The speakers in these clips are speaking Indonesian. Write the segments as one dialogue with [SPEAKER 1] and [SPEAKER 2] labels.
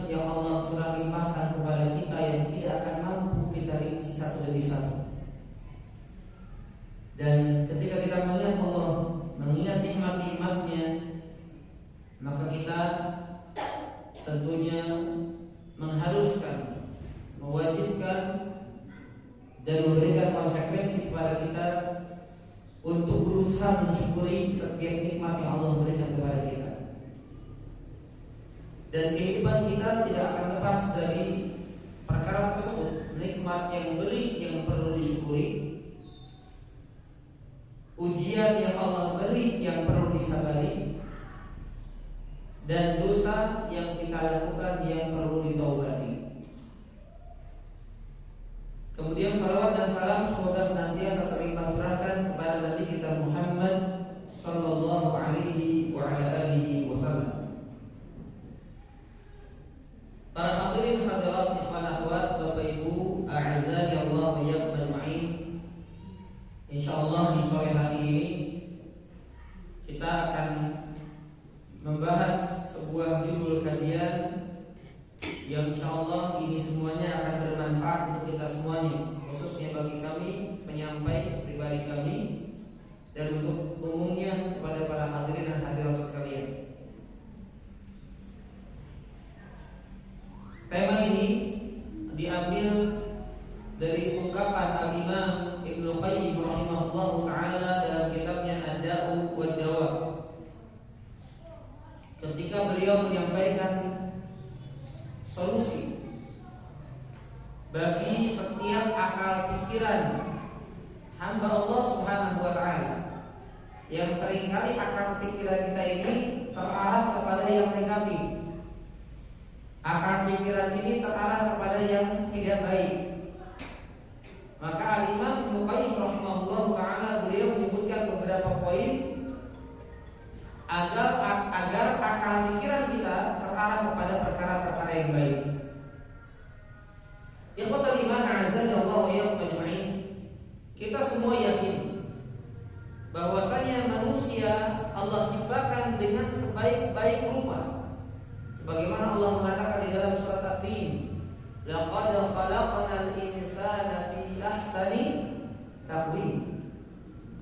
[SPEAKER 1] yang Allah sudah limpahkan kepada kita yang tidak akan mampu kita rinci satu demi satu. Dan ketika kita melihat Allah, mengingat nikmat-nikmatnya, maka kita tentunya mengharuskan, mewajibkan dan memberikan konsekuensi kepada kita untuk berusaha mensyukuri setiap nikmat yang Allah berikan kepada kita. Dan kehidupan kita tidak akan lepas dari perkara tersebut. Nikmat yang beri yang perlu disyukuri, ujian yang Allah beri yang perlu disabari, dan dosa yang kita lakukan yang perlu ditaubati. Kemudian salawat dan salam semoga senantiasa terlimpah curahkan kepada Nabi kita Muhammad sallallahu alaihi wa ala alihi wasallam. Para hadirin hadirat ikhwan akhwat, Bapak Ibu, a'azzani Allah wa iyyakum ajma'in. Insyaallah di sore hari ini kita akan membahas sebuah judul kajian yang insyaallah ini semuanya akan bermanfaat untuk kita semuanya, khususnya bagi kami penyampai pribadi kami dan untuk umumnya kepada para hadirin dan hadirat sekalian. Tema ini diambil dari ungkapan Al-Imam Ibnu Qayyim rahimahullahu taala dalam kitabnya Ad-Da'u wad Dawa. Ketika beliau menyampaikan solusi bagi setiap akal pikiran hamba Allah Subhanahu wa taala, yang seringkali akal pikiran kita ini terarah kepada yang negatif. Akal pikiran ini terarah kepada yang tidak baik. Maka Al-Imam Ibnu Qayyim rahimahullah taala beliau menyebutkan beberapa poin agar akal pikiran kita terarah kepada perkara-perkara yang baik. Ikhwatul iman azza wa jalla ajma'in. Kita semua yakin bahwasanya manusia Allah ciptakan dengan sebaik-baik rupa. Sebagaimana Allah mengatakan di dalam surat At-Tin, laqad khalaqnal insana fi ahsani taqwim.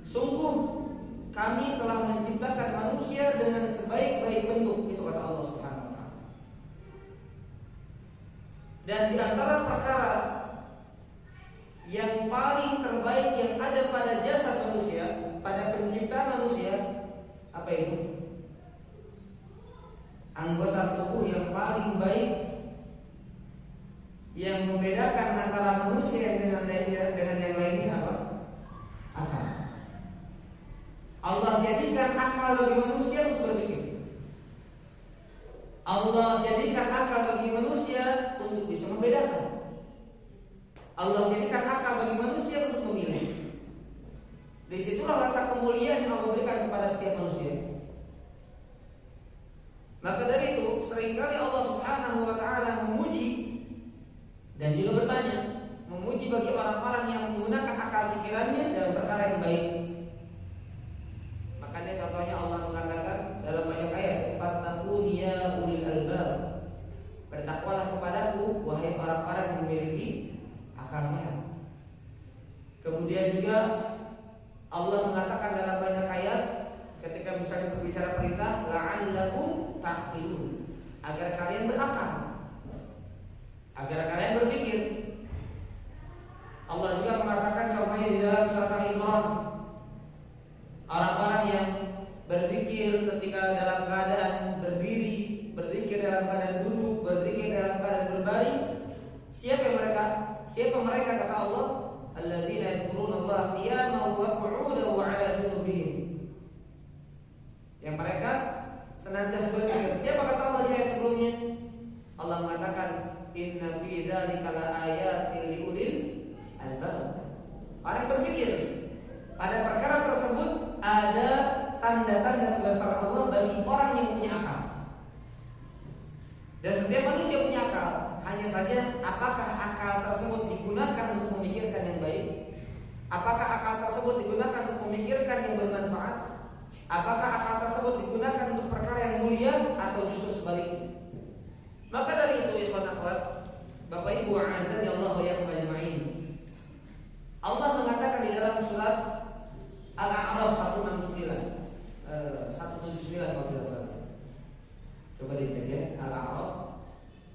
[SPEAKER 1] Sungguh kami telah menciptakan manusia dengan sebaik-baik bentuk, itu kata Allah Subhanahu wa taala. Dan di antara perkara yang paling terbaik yang ada pada jasad manusia, pada penciptaan manusia, apa itu? Anggota tubuh yang paling baik yang membedakan antara manusia dengan yang lainnya apa? Akal. Allah jadikan akal bagi manusia untuk berpikir. Allah jadikan akal bagi manusia untuk bisa membedakan. Allah jadikan akal bagi manusia untuk memilih. Disitulah letak kemuliaan yang Allah berikan kepada setiap manusia. Maka dari itu seringkali Allah Subhanahu wa taala memuji dan juga bertanya, memuji bagi orang-orang yang menggunakan akal pikirannya dalam perkara yang baik. Makanya contohnya Allah mengatakan dalam banyak ayat, "Fattaquni ya ulil albab." Bertakwalah kepadaku wahai orang-orang yang memiliki akal sehat. Kemudian juga Allah mengatakan dalam banyak ayat ketika misalnya berbicara perintah, la'allakum ta'qilun, agar kalian berakal, agar kalian berpikir. Allah juga mengatakan contohnya di dalam surat Al-Imran, orang-orang yang berzikir ketika dalam keadaan berdiri, berzikir dalam keadaan duduk, berzikir dalam keadaan berbaring. Siapa mereka? Siapa mereka kata Allah? Alladzina yadhkurunallaha qiyaman wa qu'udan wa 'ala junubihim. Yang mereka senantiasa berzikir. Siapa kata Allah di ayat sebelumnya? Allah mengatakan inna fi dzalika laayatin liulil albab. Orang berpikir pada perkara tersebut ada tanda-tanda kebesaran Allah bagi orang yang punya akal. Dan setiap manusia punya akal. Hanya saja apakah akal tersebut digunakan untuk memikirkan yang baik? Apakah akal tersebut digunakan untuk memikirkan yang bermanfaat? Apakah akal tersebut digunakan untuk perkara yang mulia atau justru sebaliknya? Maka dari itu Al-A'raf 169, 179 kalau tidak salah. Coba dicek ya, Al-A'raf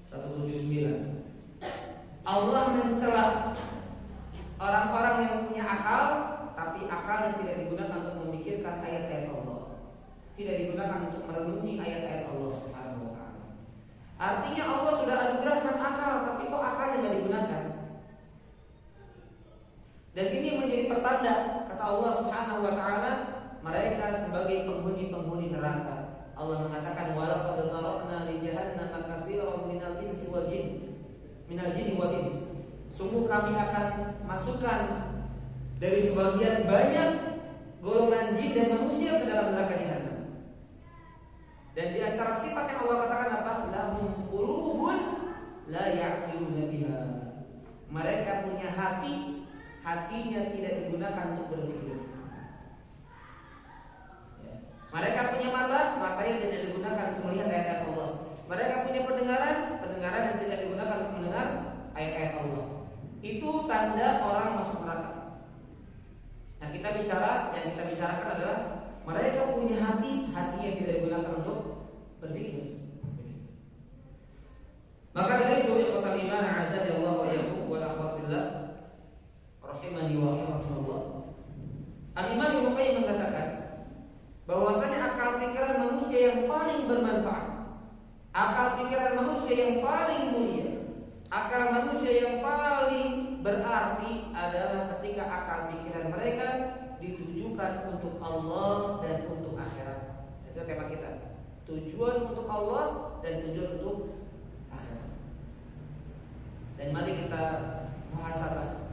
[SPEAKER 1] 179. Allah mencela orang-orang yang punya akal, tapi akal yang tidak digunakan untuk memikirkan ayat-ayat Allah, tidak digunakan untuk merenungi ayat-ayat Allah Subhanahu wa ta'ala. Artinya Allah sudah anugerahkan akal, tapi kok akalnya tidak digunakan? Dan ini menjadi pertanda, kata Allah Subhanahu wa ta'ala, mereka sebagai penghuni-penghuni neraka. Allah mengatakan walaqad dharaqna li jahannama katsiran minal insi wal jin, minal jinni wal ins. Sungguh kami akan masukkan dari sebagian banyak golongan jin dan manusia ke dalam neraka jahanam. Dan di antara sifat yang Allah katakan apa? Lahum qulubun la ya'qiluna biha. Mereka punya hati, hatinya tidak digunakan untuk berpikir. Ya. Mereka punya mata, matanya tidak digunakan untuk melihat ayat-ayat Allah. Mereka punya pendengaran, pendengaran yang tidak digunakan untuk mendengar ayat-ayat Allah. Itu tanda orang masuk neraka. Nah, yang kita bicarakan adalah mereka punya hati, hatinya tidak digunakan untuk berpikir. Maka dari itu, ikhwatal iman, azza wa jalla wa yakum wa akhwatillah, rahimani wa rahimakumullah. Al-Imam Ibnu Qayyim mengatakan bahwasanya akal pikiran manusia yang paling bermanfaat, akal pikiran manusia yang paling mulia, akal manusia yang paling berarti adalah ketika akal pikiran mereka ditujukan untuk Allah dan untuk akhirat. Itu tema kita. Tujuan untuk Allah dan tujuan untuk akhirat. Dan mari kita muhasabah.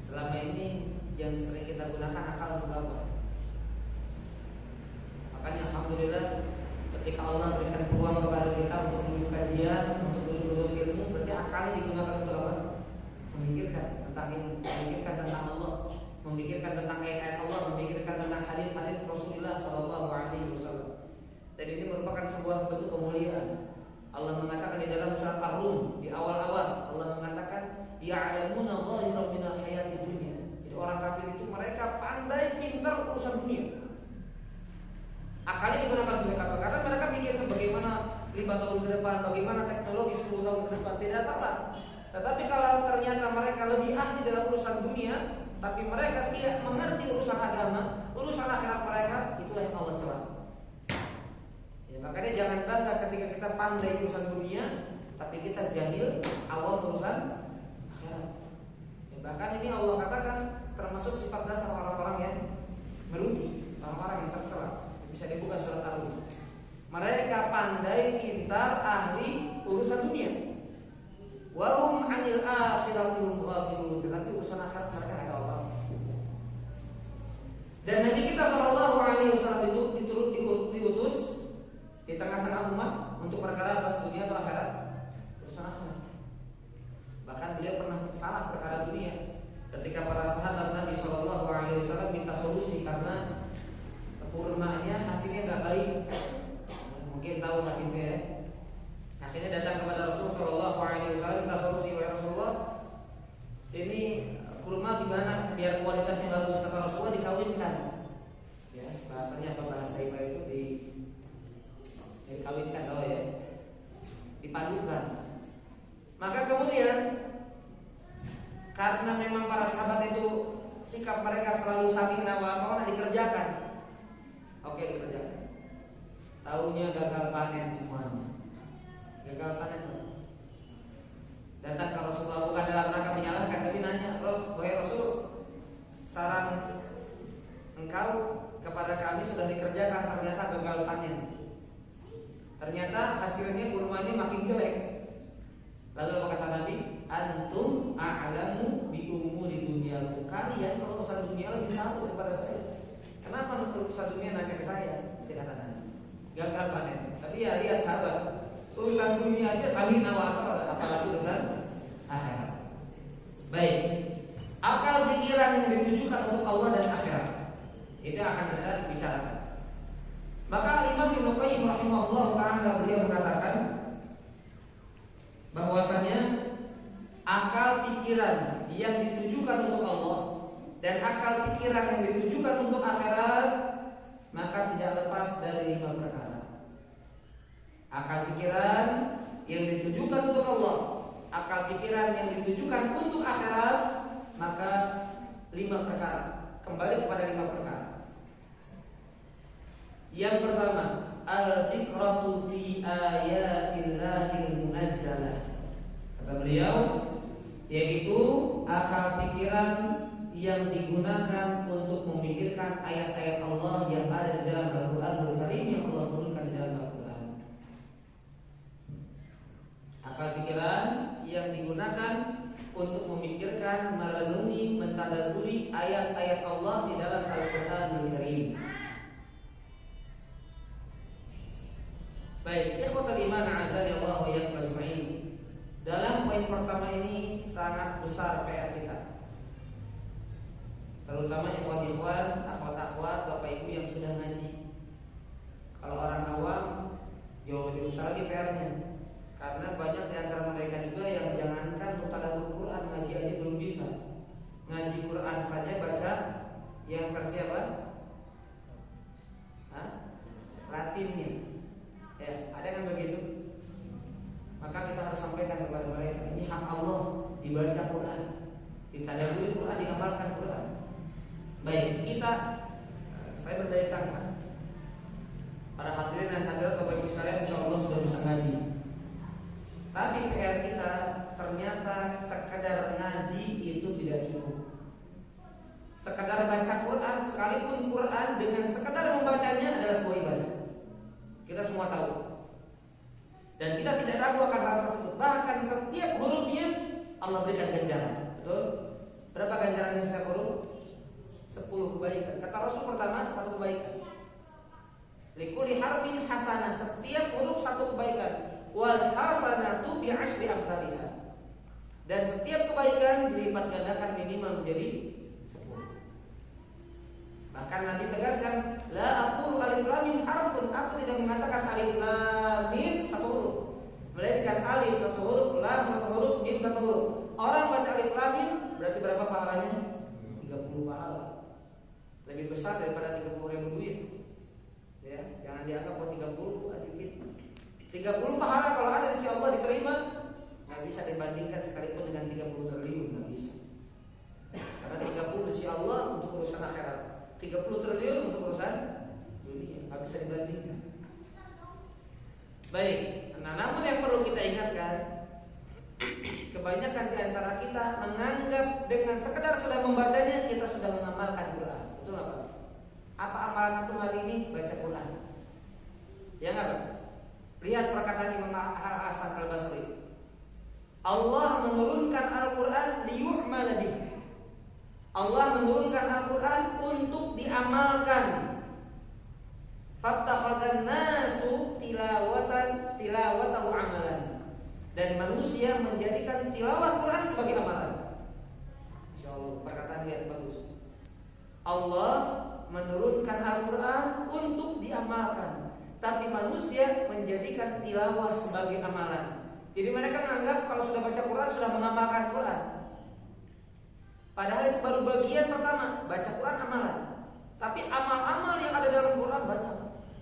[SPEAKER 1] Selama ini yang sering kita gunakan akal untuk apa? Makanya alhamdulillah ketika Allah berikan peluang kepada kita untuk menuju kajian, untuk menuju ilmu, berarti akalnya digunakan untuk apa? Memikirkan tentang Allah, memikirkan tentang ayat-ayat Allah, memikirkan tentang hadis-hadis Rasulullah Sallallahu Alaihi Wasallam. Dan ini merupakan sebuah bentuk kemuliaan. Allah mengatakan di dalam surat Ar-Rum di awal-awal Allah mengatakan ya'lamuna zahiran minal hayatid dunya. Jadi orang kafir itu mereka pandai pintar urusan dunia. Akalnya digunakan untuk apa? Karena mereka pikirkan bagaimana 5 tahun ke depan, bagaimana teknologi 10 tahun ke depan. Tidak salah. Tetapi kalau ternyata mereka lebih ahli dalam urusan dunia, tapi mereka tidak mengerti urusan agama, urusan akhirat mereka, itulah yang Allah cela. Ya, makanya jangan bangga ketika kita pandai urusan dunia, tapi kita jahil awam urusan akhirat. Ya, bahkan ini Allah katakan termasuk sifat dasar orang-orang yang merugi, orang-orang yang tercela. Bisa dibuka surat Ar-Rum. Mereka pandai, pintar, ahli urusan dunia. Wa hum 'anil akhirati hum ghafilun. Tapi urusan akhirat mereka enggak tahu. Dan Nabi kita sallallahu alaihi wasallam itu diutus di tengah-tengah umat untuk perkara apa? Dunia atau akhirat? Urusan akhirat. Bahkan beliau pernah salah perkara dunia ketika para sahabat Nabi sallallahu alaihi wasallam minta solusi karena kurmanya hasilnya nggak baik. Mungkin tahu hadisnya ya. Akhirnya datang kepada Rasulullah Shallallahu Alaihi Wasallam minta solusi. Ya Rasulullah, ini kurma gimana biar kualitasnya bagus? Kata Rasulullah dikawinkan. Ya, bahasanya apa bahasa Iba itu dikawinkan tahu ya? Dipadukan. Maka kemudian karena memang para sahabat itu sikap mereka selalu saminah wa ta'ah dikerjakan. Oke, dikerjakan. Tahunya gagal panen semuanya. Gagal panen. Datang ke Rasulullah bukan dalam rangka menyalahkan, tapi nanya, wahai Rasul, saran engkau kepada kami sudah dikerjakan, ternyata gagal panen. Ternyata hasilnya kurmanya makin jelek. Lalu apa kata Nabi? Antum a'lamu bi umuri dunyakum. Kalian kalau urusan dunia lebih tahu daripada saya. Kenapa urusan dunia nanya ke saya? Tidak ada. Gagal panen. Tapi ya lihat sahabat, urusan dunia aja saling nawar, apalagi urusan akhirat. Baik. Akal pikiran yang ditujukan untuk Allah dan akhirat itu akan kita bicarakan. Maka Imam Ibnu Qayyim rahimahullah taala beliau mengatakan bahwasanya akal pikiran yang ditujukan untuk Allah dan akal pikiran yang ditujukan untuk akhirat untuk Allah, akal pikiran yang ditujukan untuk akhirat, maka 5 perkara. Kembali kepada 5 perkara. Yang pertama, al-fikratu fi ayatillahil munazzalah. Kata beliau, yaitu akal pikiran yang digunakan untuk memikirkan ayat-ayat Allah yang ada di dalam Al-Qur'anul Karim, yang Allah turunkan di dalam Al-Qur'an. Akal pikiran yang digunakan untuk memikirkan, merenungi, mentadabburi ayat-ayat Allah di dalam Al-Qur'anul Karim. Baik, ikhwatul iman azani Allah wa iyyakum ajma'in. Dalam poin pertama ini sangat besar PR kita. Terutama ikhwan-ikhwan, akhwat-akhwat, Bapak Ibu yang sudah ngaji. Kalau orang awam jauh lebih besar lagi PR-nya. Karena banyak di antara mereka juga yang jangankan mutadabbur Quran, ngaji aja belum bisa. Ngaji Quran saja baca yang versi apa? Latinnya. Ya, ada yang begitu. Maka kita harus sampaikan kepada mereka, ini hak Allah, dibaca Quran, ditadabburi Quran, diamalkan Quran. Baik, saya berdaya sangka para hadirin dan hadirat Bapak Ibu sekalian, insyaallah sudah bisa ngaji. Tapi PR kita ternyata sekadar ngaji itu tidak cukup. Sekadar baca Quran, sekalipun Quran dengan sekadar membacanya adalah sebuah ibadah. Kita semua tahu. Dan kita tidak ragu akan hal tersebut. Bahkan setiap hurufnya Allah berikan ganjaran. Betul? Berapa ganjarannya setiap huruf? 10 kebaikan. Kata Rasul pertama, 1 kebaikan. Likulli harfin hasanah. Setiap huruf 1 kebaikan. Wal hasanatu bi'asyri amsalihha. Dan setiap kebaikan dilipat gandakan minimal menjadi 10. Bahkan Nabi tegaskan, la aqulu alif lam mim harfun. Aku tidak mengatakan alif lam mim 1 huruf, melainkan alif 1 huruf, lam 1 huruf, mim 1 huruf. Orang baca alif lam mim berarti berapa pahalanya? 30 pahala. Lebih besar daripada 30.000 duit. Ya, jangan dianggap 30 dikit. 30 pahala kalau ada di sisi Allah diterima, nggak bisa dibandingkan sekalipun dengan 30 triliun, nggak bisa. Karena 30 di sisi Allah untuk urusan akhirat, 30 triliun untuk urusan dunia, nggak bisa dibandingkan. Baik, nah namun yang perlu kita ingatkan, kebanyakan di antara kita menganggap dengan sekedar sudah membacanya kita sudah mengamalkan Quran. Betul apa? Apa amalan antum hari ini? Baca Quran. Ya nggak, Pak? Lihat perkataan Imam Hasan Al-Basri. Allah menurunkan Al-Quran liyu'mal bih. Allah menurunkan Al-Quran untuk diamalkan. Fattakhadhan nasu tilawatahu amalan. Dan manusia menjadikan tilawah Quran sebagai amalan. Insyaallah perkataan lihat bagus. Allah menurunkan Al-Quran untuk diamalkan, tapi manusia menjadikan tilawah sebagai amalan. Jadi mereka menganggap kalau sudah baca Quran sudah mengamalkan Quran. Padahal itu baru bagian pertama, baca Quran amalan. Tapi amal-amal yang ada dalam Quran banyak.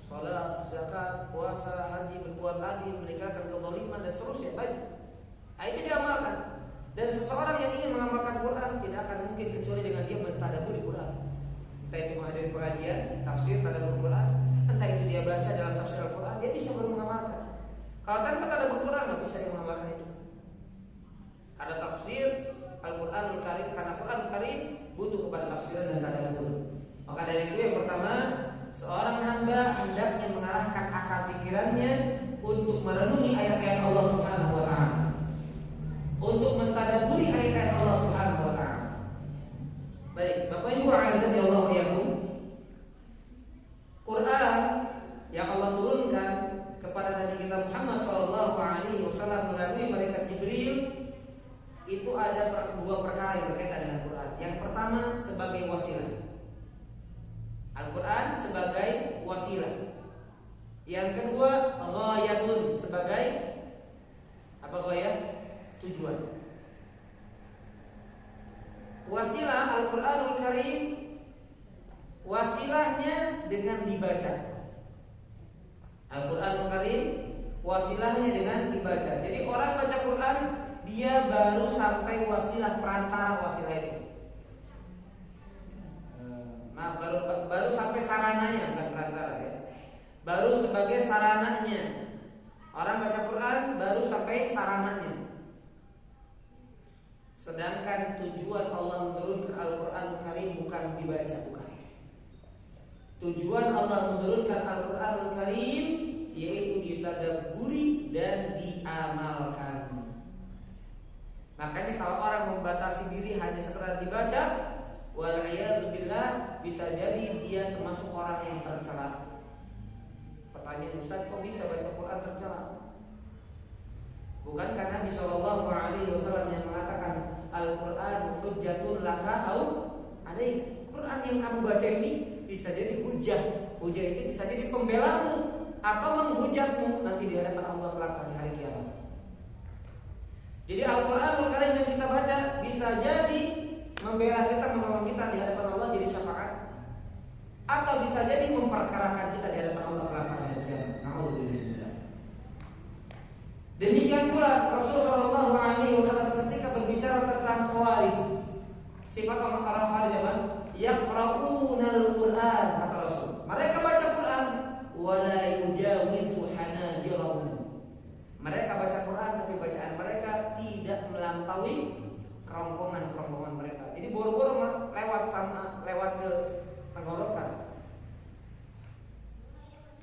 [SPEAKER 1] Salat, zakat, puasa, haji, berbuat adil, meninggalkan kezaliman dan seterusnya banyak. Nah, itu diamalkan. Dan seseorang yang ingin mengamalkan Quran tidak akan mungkin kecuali dengan dia mentadabburi Quran. Entah itu menghadiri pengajian, tafsir, tadabbur Quran, entah itu dia baca dalam tafsir Al-Quran, dia bisa baru mengamalkan. Kalau tanpa tadabbur Quran nggak bisa dia mengamalkan itu. Ada tafsir Al-Quranul Karim, karena Quran Karim butuh kepada tafsiran dan tadabbur. Maka dari itu yang pertama, seorang hamba hendaknya mengarahkan akal pikirannya untuk merenungi ayat-ayat Allah Subhanahu wa taala. Untuk mentadabburi ayat-ayat Allah Subhanahu wa taala. Baik, Bapak Ibu azza wa jalla, Quran yang Allah turunkan kepada Nabi kita Muhammad sallallahu alaihi wasallam melalui malaikat Jibril itu ada 2 perkara yang berkaitan dengan Quran. Yang pertama sebagai wasilah. Al-Quran sebagai wasilah. Yang kedua ghayatun, sebagai apa ghayat? Tujuan. Wasilah Al-Quranul Karim, wasilahnya dengan dibaca. Al-Quranul Karim wasilahnya dengan dibaca. Jadi orang baca Quran dia baru sampai wasilah, perantara wasilah itu. Nah, baru sampai sarananya, bukan perantara ya. Baru sebagai sarananya. Orang baca Quran baru sampai sarananya. Sedangkan tujuan Allah menurunkan Al-Quran Karim bukan dibaca, bukan. Tujuan Allah menurunkan Al-Quran Karim yaitu ditadabburi dan diamalkan. Makanya kalau orang membatasi diri hanya sekedar dibaca, wal'iyadzubillah, bisa jadi dia termasuk orang yang tercela. Pertanyaan, Ustaz, kok bisa baca Quran tercela? Bukan karena Nabi Shallallahu Alaihi Wasallam yang mengatakan Al-Quran hujjatun laka au alaik. Quran yang kamu baca ini bisa jadi hujah. Hujah itu bisa jadi pembelamu atau menghujatmu nanti di hadapan Allah kelak di hari kiamat. Jadi Al-Quranul Karim yang kita baca bisa jadi membela kita, menolong kita di hadapan Allah jadi syafaat, atau bisa jadi memperkarakan kita di hadapan Allah kelak pada hari kiamat. Nauzubillah. Demikian pula Rasulullah Shallallahu Alaihi Wasallam ketika berbicara tentang Khawarij, sifat orang Khawarij apa? Yaqra'unal Quran, kata Rasul. Mereka baca Quran, wala yujawizu hanajirahum. Mereka baca Quran tapi bacaan mereka tidak melampaui kerongkongan mereka. Jadi boro-boro lewat ke tenggorokan.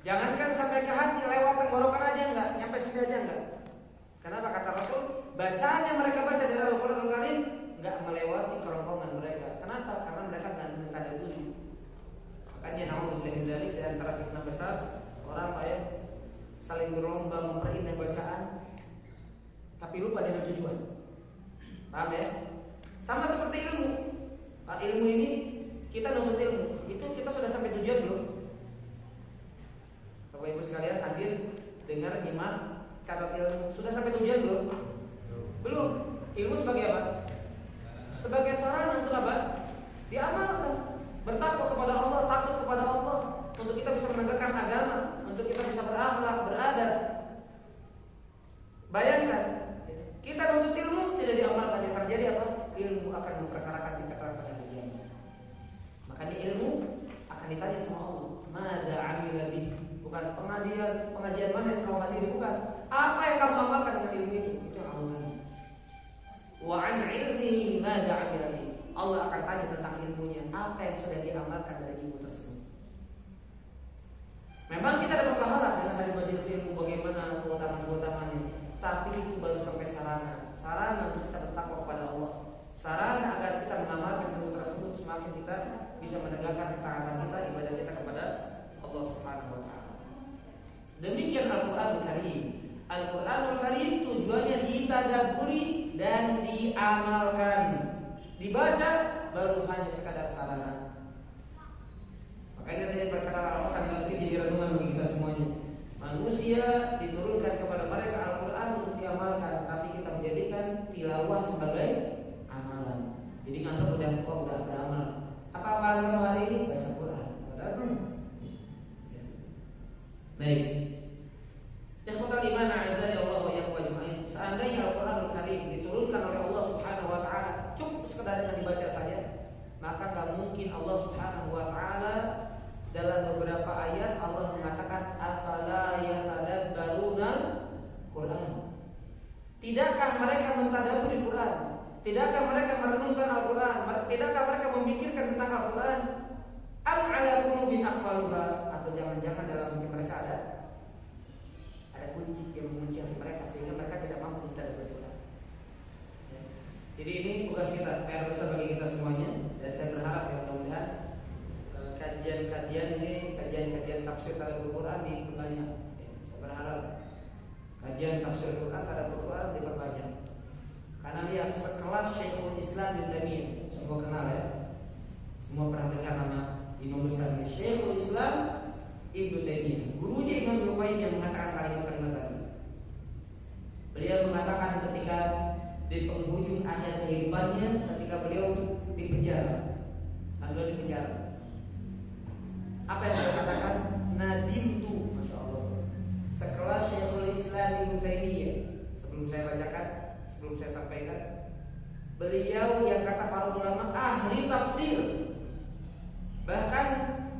[SPEAKER 1] Jangankan sampai ke hati, lewat tenggorokan aja enggak, nyampe sini aja enggak. Kenapa? Kata Rasul, bacaan yang mereka baca dari Al-Quran Al-Karim enggak melewati kerongkongan mereka. Kenapa? Karena mereka enggak mentadabburi. Makanya naudzubillah min dzalik, di antara fitnah besar orang kayak saling berlomba memperindah bacaan tapi lupa dengan tujuan. Paham ya? Sama seperti ilmu. Ilmu ini kita nuntut ilmu, itu kita sudah sampai tujuan belum? Bapak Ibu sekalian hadir, dengar, nyimak, catat ilmu. Sudah sampai tujuan belum? Belum. Ilmu sebagai apa? Sebagai sarana untuk apa? Diamalkan. Bertakwa kepada Allah, takut kepada Allah, untuk kita bisa menegakkan agama, untuk kita bisa berakhlak, beradab. Bayangkan, kita nuntut ilmu tidak diamalkan, yang terjadi apa? Ilmu akan memperkarakan kita pada hari kiamat. Makanya ilmu akan ditanya sama Allah, "Madza 'amila bih?" Bukan pengajian mana yang kau hadiri, bukan. Apa yang kamu amalkan dengan ilmu itu? Itu yang Allah tanya. Wa 'an 'ilmihi madza 'amila bih. Allah akan tanya tentang ilmunya, apa yang sudah diamalkan dari ilmu tersebut. Memang kita dapat pahala dengan hadir majelis ilmu, bagaimana keutamaan-keutamaannya, tapi itu baru sampai sarana untuk kita bertakwa kepada Allah, sarana agar kita mengamalkan ilmu tersebut, semakin kita bisa menegakkan ketaatan kita, ibadah kita kepada Allah Subhanahu wa taala. Demikian Al-Qur'anul Karim. Al-Qur'anul Karim tujuannya ditadabburi dan diamalkan. Dibaca baru hanya sekadar sarana. Makanya tadi berkata Al-Hasan Basri di renungan bagi kita semuanya, manusia diturunkan kepada mereka Al-Quran untuk diamalkan, tapi kita menjadikan tilawah sebagai amalan. Jadi ngantuk udah beramal. Apa amalan kamu hari ini? Baca Quran. Padahal belum. Baik. Ikhwatal iman a'azzani Allah wa iyyakum ajma'in. Seandainya Al-Qur'anul Karim diturunkan oleh Allah Subhanahu wa taala cukup sekadar dengan dibaca saja, maka tak mungkin Allah Subhanahu wa taala dalam beberapa ayat Allah mengatakan afala yatadabbarunal Quran. Tidakkah mereka mentadabburi Quran? Tidakkah mereka merenungkan Al-Quran? Tidakkah mereka memikirkan tentang Al-Quran? Am ala qulubin aqfaluha? Atau jangan-jangan dalam hati mereka ada kunci yang mengunci hati mereka sehingga mereka tidak mampu mentadabburi Quran. Jadi ini tugas kita, PR besar bagi kita semuanya, dan saya berharap ya mudah-mudahan kajian-kajian ini, kajian-kajian tafsir terhadap Al-Quran diperbanyak. Saya berharap kajian tafsir Al-Quran terhadap Al-Quran diperbanyak. Karena lihat sekelas Syekhul Islam Ibnu Taimiyah, semua kenal ya, semua pernah dengar nama imam besar Syekhul Islam Ibnu Taimiyah, gurunya Imam Ibnu Qayyim yang mengatakan kalimat-kalimat tadi. Beliau mengatakan ketika di penghujung akhir kehidupannya, ketika beliau di penjara, apa yang beliau katakan? Nadimtu, masya Allah, sekelas Syekhul Islam saya sampaikan, beliau yang kata para ulama ahli tafsir. Bahkan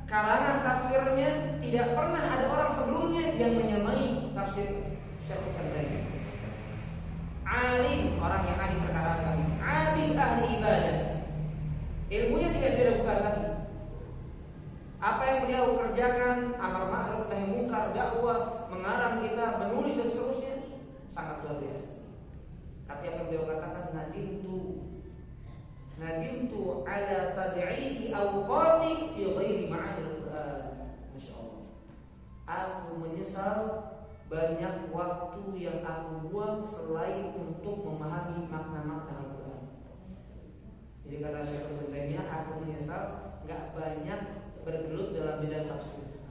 [SPEAKER 1] kalangan tafsirnya tidak pernah ada orang sebelumnya yang menyamai tafsir Syekhul Islam. Alim, orang yang ahli perkara agama, abid ahli ibadah. Ilmunya tidak diragukan lagi. Apa yang beliau kerjakan, amar ma'ruf nahi munkar, dakwah, mengarang kitab, menulis dan seterusnya, sangat luar biasa. Tapi apa yang beliau katakan, nadimtu ala tad'i'i awqati fi ghairi ma'anil Qur'an. Masya Allah. Aku menyesal banyak waktu yang aku buang selain untuk memahami makna-makna Al-Quran. Jadi kata Syekhul Islam, aku menyesal gak banyak bergelut dalam bidang tafsir.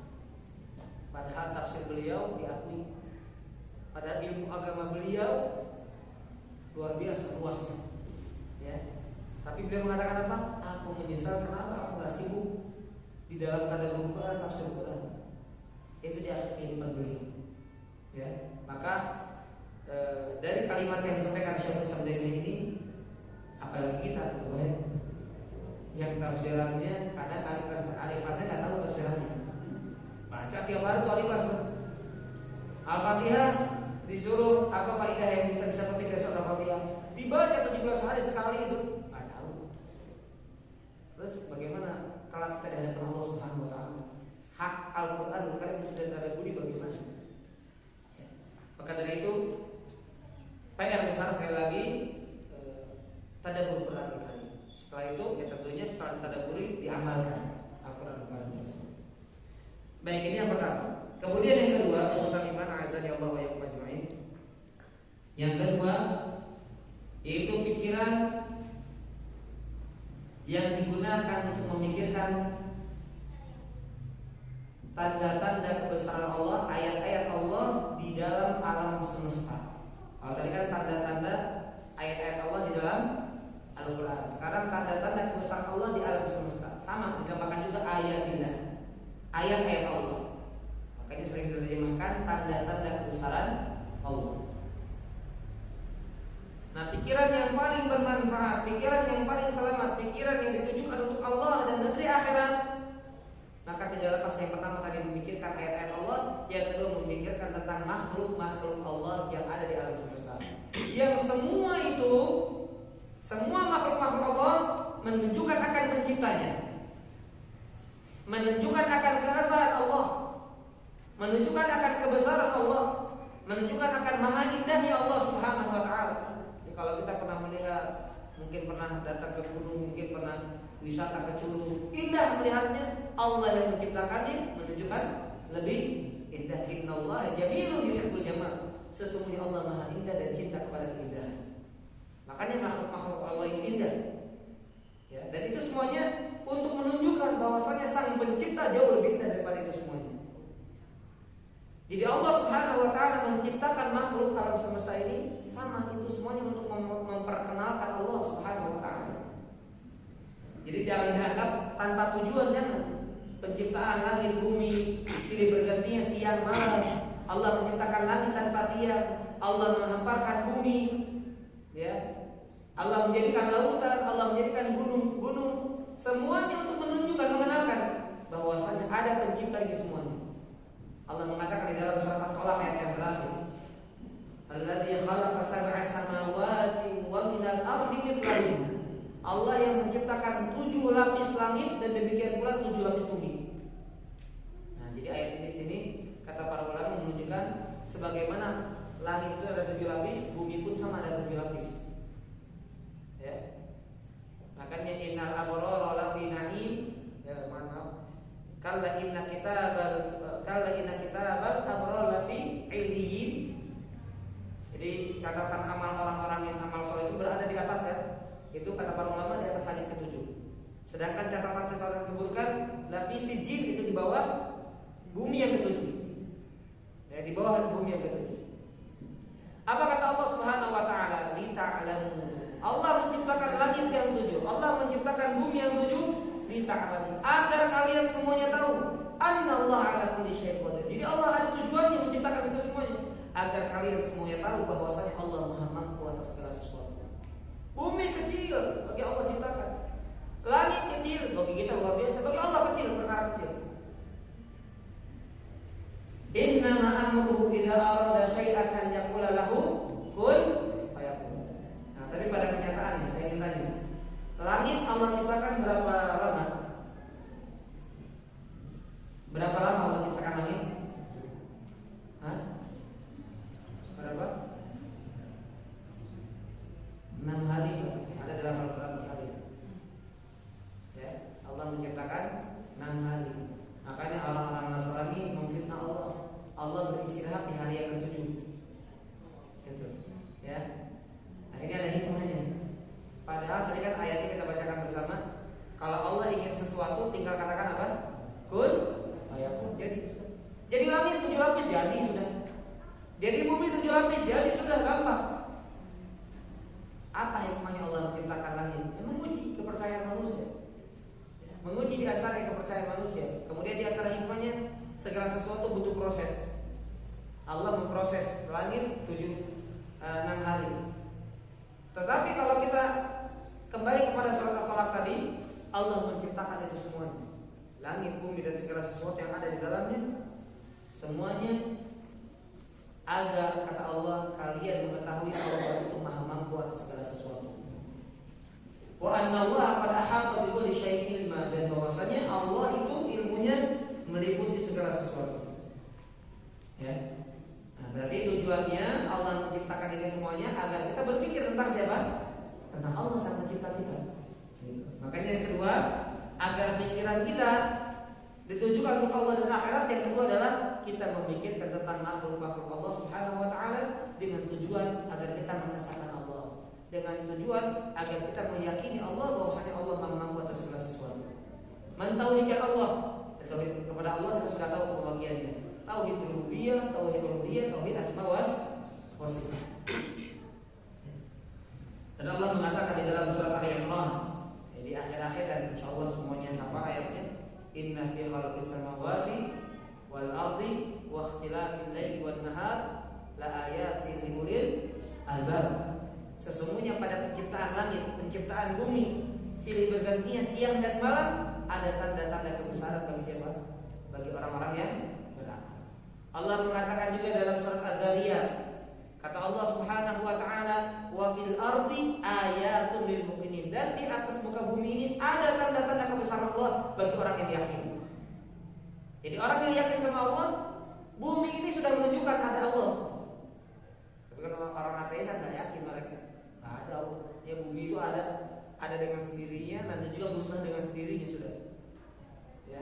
[SPEAKER 1] Padahal tafsir beliau diakui, padahal ilmu agama beliau luar biasa luasnya. Ya. Tapi beliau mengatakan apa? Aku menyesal kenapa aku gak sibuk di dalam tadabbur Quran, tafsir Quran. Itu di akhir kehidupan beliau. Ya, maka dari kalimat yang disampaikan Syekhul Islam ini, apalagi kita tentu ya, yang tafsirannya kadang alif lasnya nggak tahu tafsirannya, baca tiap hari tuh alif las. Al-Fatihah disuruh apa faedah yang bisa petik dari surah Al-Fatihah, dibaca 17 hari sekali itu nggak tahu. Terus bagaimana kalau kita di hadapan Allah Subhanahu Wa Taala, hak Al-Quran bukan sudah tadabburi bagaimana? Maka dari itu PR besar sekali lagi tadabbur Quran Al-Karim. Setelah itu ya tentunya setelah tadabburi diamalkan Al-Quran Al-Karim. Baik, ini yang pertama. Kemudian yang kedua, Sultan Iman azza Allah wa yakum ajmain. Yang kedua yaitu pikiran yang digunakan untuk memikirkan tanda-tanda kebesaran Allah, ayat-ayat Allah di dalam alam semesta. Kalau tadi kan tanda-tanda ayat-ayat Allah di dalam Al-Quran. Sekarang tanda-tanda kebesaran Allah di alam semesta. Sama, dinamakan juga ayatillah, ayat-ayat Allah. Makanya sering diterjemahkan tanda-tanda kebesaran Allah. Nah, pikiran yang paling bermanfaat, pikiran yang paling selamat, pikiran yang ditujukan untuk Allah dan negeri akhirat, maka tidak lepas yang pertama tadi memikirkan ayat-ayat Allah, yang kedua memikirkan tentang makhluk-makhluk Allah yang ada di alam semesta. Yang semua itu, semua makhluk-makhluk Allah menunjukkan akan penciptanya, menunjukkan akan keesaan Allah, menunjukkan akan kebesaran Allah, menunjukkan akan maha indahnya Allah Subhanahu Wa Taala. Kalau kita pernah melihat, mungkin pernah datang ke gunung, mungkin pernah wisata ke Curug, indah melihatnya. Allah yang menciptakannya menunjukkan lebih indah. Innallaha jamilun yuhibbul jamal. Sesungguhnya Allah maha indah dan cinta kepada keindahan. Makanya makhluk-makhluk Allah itu indah. Ya, dan itu semuanya untuk menunjukkan bahwasanya Sang Pencipta jauh lebih indah daripada itu semuanya. Jadi Allah Subhanahu Wa Taala menciptakan makhluk alam semesta ini sama, itu semuanya untuk memperkenalkan Allah Subhanahu Wa Taala. Jadi jangan dianggap tanpa tujuan, jangan. Penciptaan langit bumi silih bergantinya siang malam. Allah menciptakan langit tanpa tiang. Allah menghamparkan bumi, ya. Allah menjadikan lautan, Allah menjadikan gunung-gunung. Semuanya untuk menunjukkan, mengenalkan bahwasanya ada pencipta ini semuanya. Allah mengatakan di dalam surat At-Talaq ayat yang terakhir, Alladzi khalaqa sab'a samawati wa minal ardi mithlahunna. Allah yang menciptakan 7 lapis langit dan demikian pula 7 lapis bumi. Nah, jadi ayat ini di sini kata para ulama menunjukkan sebagaimana langit itu ada 7 lapis, bumi pun sama ada 7 lapis. Ya. Makanya innal abrara lafi na'im, ya maaf. Kalla inna kitabal abrar lafi 'illiyin. Jadi catatan amal orang-orang yang amal soleh itu berada di atas, ya. Itu kata para ulama di atas langit ke-7. Sedangkan catatan-catatan keburukan lafi sijil itu di bawah bumi yang ke-7. Ya, di bawah bumi yang ke-7. Apa kata Allah Subhanahu Wa Taala? Li ta'lamu. Allah menciptakan langit yang 7, Allah menciptakan bumi yang 7 li ta'lamu, agar kalian semuanya tahu annallaha ala kulli syai'in qadir. Jadi Allah ada tujuannya menciptakan itu semuanya agar kalian semuanya tahu bahwasanya Allah Maha Mampu atas segala sesuatu. Bumi kecil bagi Allah ciptakan. Langit kecil bagi kita luar biasa, bagi Allah kecil, perkara kecil. Innama amruhu idza arada syai'an an yaqula lahu kun fayakun. Nah, tapi pada kenyataannya saya ingin tanya, langit Allah ciptakan berapa lama? Berapa lama Allah ciptakan langit? Hah? Berapa? 6 hari. Ada dalam Al-Quran hari. Ya, Allah menciptakan 6 hari. Makanya orang-orang Nasrani memfitnah Allah. Allah beristirahat di hari yang ke-7. Gitu. Ya. Nah, ini ada hikmahnya. Padahal tadi kan ayatnya kita bacakan bersama. Kalau Allah ingin sesuatu tinggal katakan apa? Kun fayakun. Jadi langit 7 lapis jadi sudah. Jadi bumi 7 lapis jadi sudah, gampang. Apa hikmahnya Allah menciptakan langit? Menguji kepercayaan manusia. Menguji di antara kepercayaan manusia. Kemudian di antara hikmahnya, segala sesuatu butuh proses. Allah memproses langit 6 hari. Tetapi kalau kita kembali kepada surat Al-Falaq tadi, Allah menciptakan itu semuanya. Langit, bumi dan segala sesuatu yang ada di dalamnya, semuanya agar kata Allah kalian mengetahui Allah itu Maha Mampu atas segala sesuatu. Wa anna Allah qad ahata bi kulli syai'in ilma, dan bahwasanya Allah itu ilmunya meliputi segala sesuatu. Ya. Nah, berarti tujuannya Allah menciptakan ini semuanya agar kita berpikir tentang siapa? Tentang Allah sang pencipta kita. Gitu. Makanya yang kedua, agar pikiran kita ditujukan untuk Allah dan akhirat. Yang kedua adalah kita memikirkan tentang makhluk-makhluk Allah Subhanahu wa taala dengan tujuan agar kita mengesahkan Allah, dengan tujuan agar kita meyakini Allah bahwasanya Allah Maha Mampu atas segala sesuatu. Mentauhidkan Allah, tauhid kepada Allah kita sudah tahu pembagiannya. Tauhid rububiyah, tauhid uluhiyah, tauhid asma wa sifat. Dan Allah mengatakan di dalam surat Al-Imran di akhir-akhir, dan insyaallah semuanya hafal ayatnya, inna fi khalqis samawati wal ardi wa ikhtilafil laili wan nahar la ayatin li ulil albab. Sesungguhnya pada penciptaan langit, penciptaan bumi, silih bergantinya siang dan malam, ada tanda-tanda kebesaran bagi siapa? Bagi orang-orang yang berakal. Allah mengatakan juga dalam surat Ad-Dariyat, kata Allah Subhanahu wa taala, wa fil ardi ayatun lil mu'minin, dan di atas muka bumi ini ada tanda-tanda kebesaran Allah bagi orang yang yakin. Jadi orang yang yakin sama Allah, bumi ini sudah menunjukkan ada Allah. Tapi kan orang ateis nggak yakin mereka, nggak ada Allah. Ya bumi itu ada dengan sendirinya, nanti juga musnah dengan sendirinya sudah. Ya.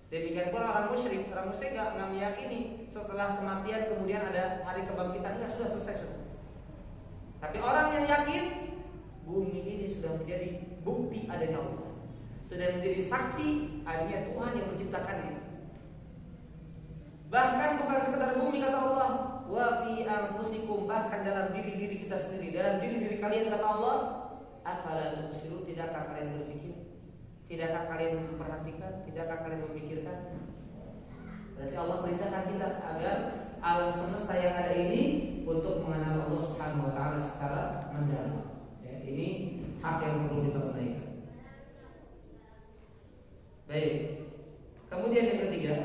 [SPEAKER 1] Demikian pula orang musyrik nggak meyakini setelah kematian kemudian ada hari kebangkitan, nggak, sudah selesai sudah. Tapi orang yang yakin, bumi ini sudah menjadi bukti adanya Allah, sudah menjadi saksi adanya Tuhan yang menciptakannya. Bahkan bukan sekedar bumi kata Allah, wa fi anfusikum, bahkan dalam diri-diri kita sendiri, dalam diri-diri kalian kata Allah, afala tubsirun, tidakkah kalian berpikir? Tidakkah kalian memperhatikan? Tidakkah kalian memikirkan? Berarti Allah perintahkan kita agar alam semesta yang ada ini untuk mengenal Allah Subhanahu wa taala secara mendalam. Ya, ini hak yang perlu kita tunaikan. Baik. Kemudian yang ketiga,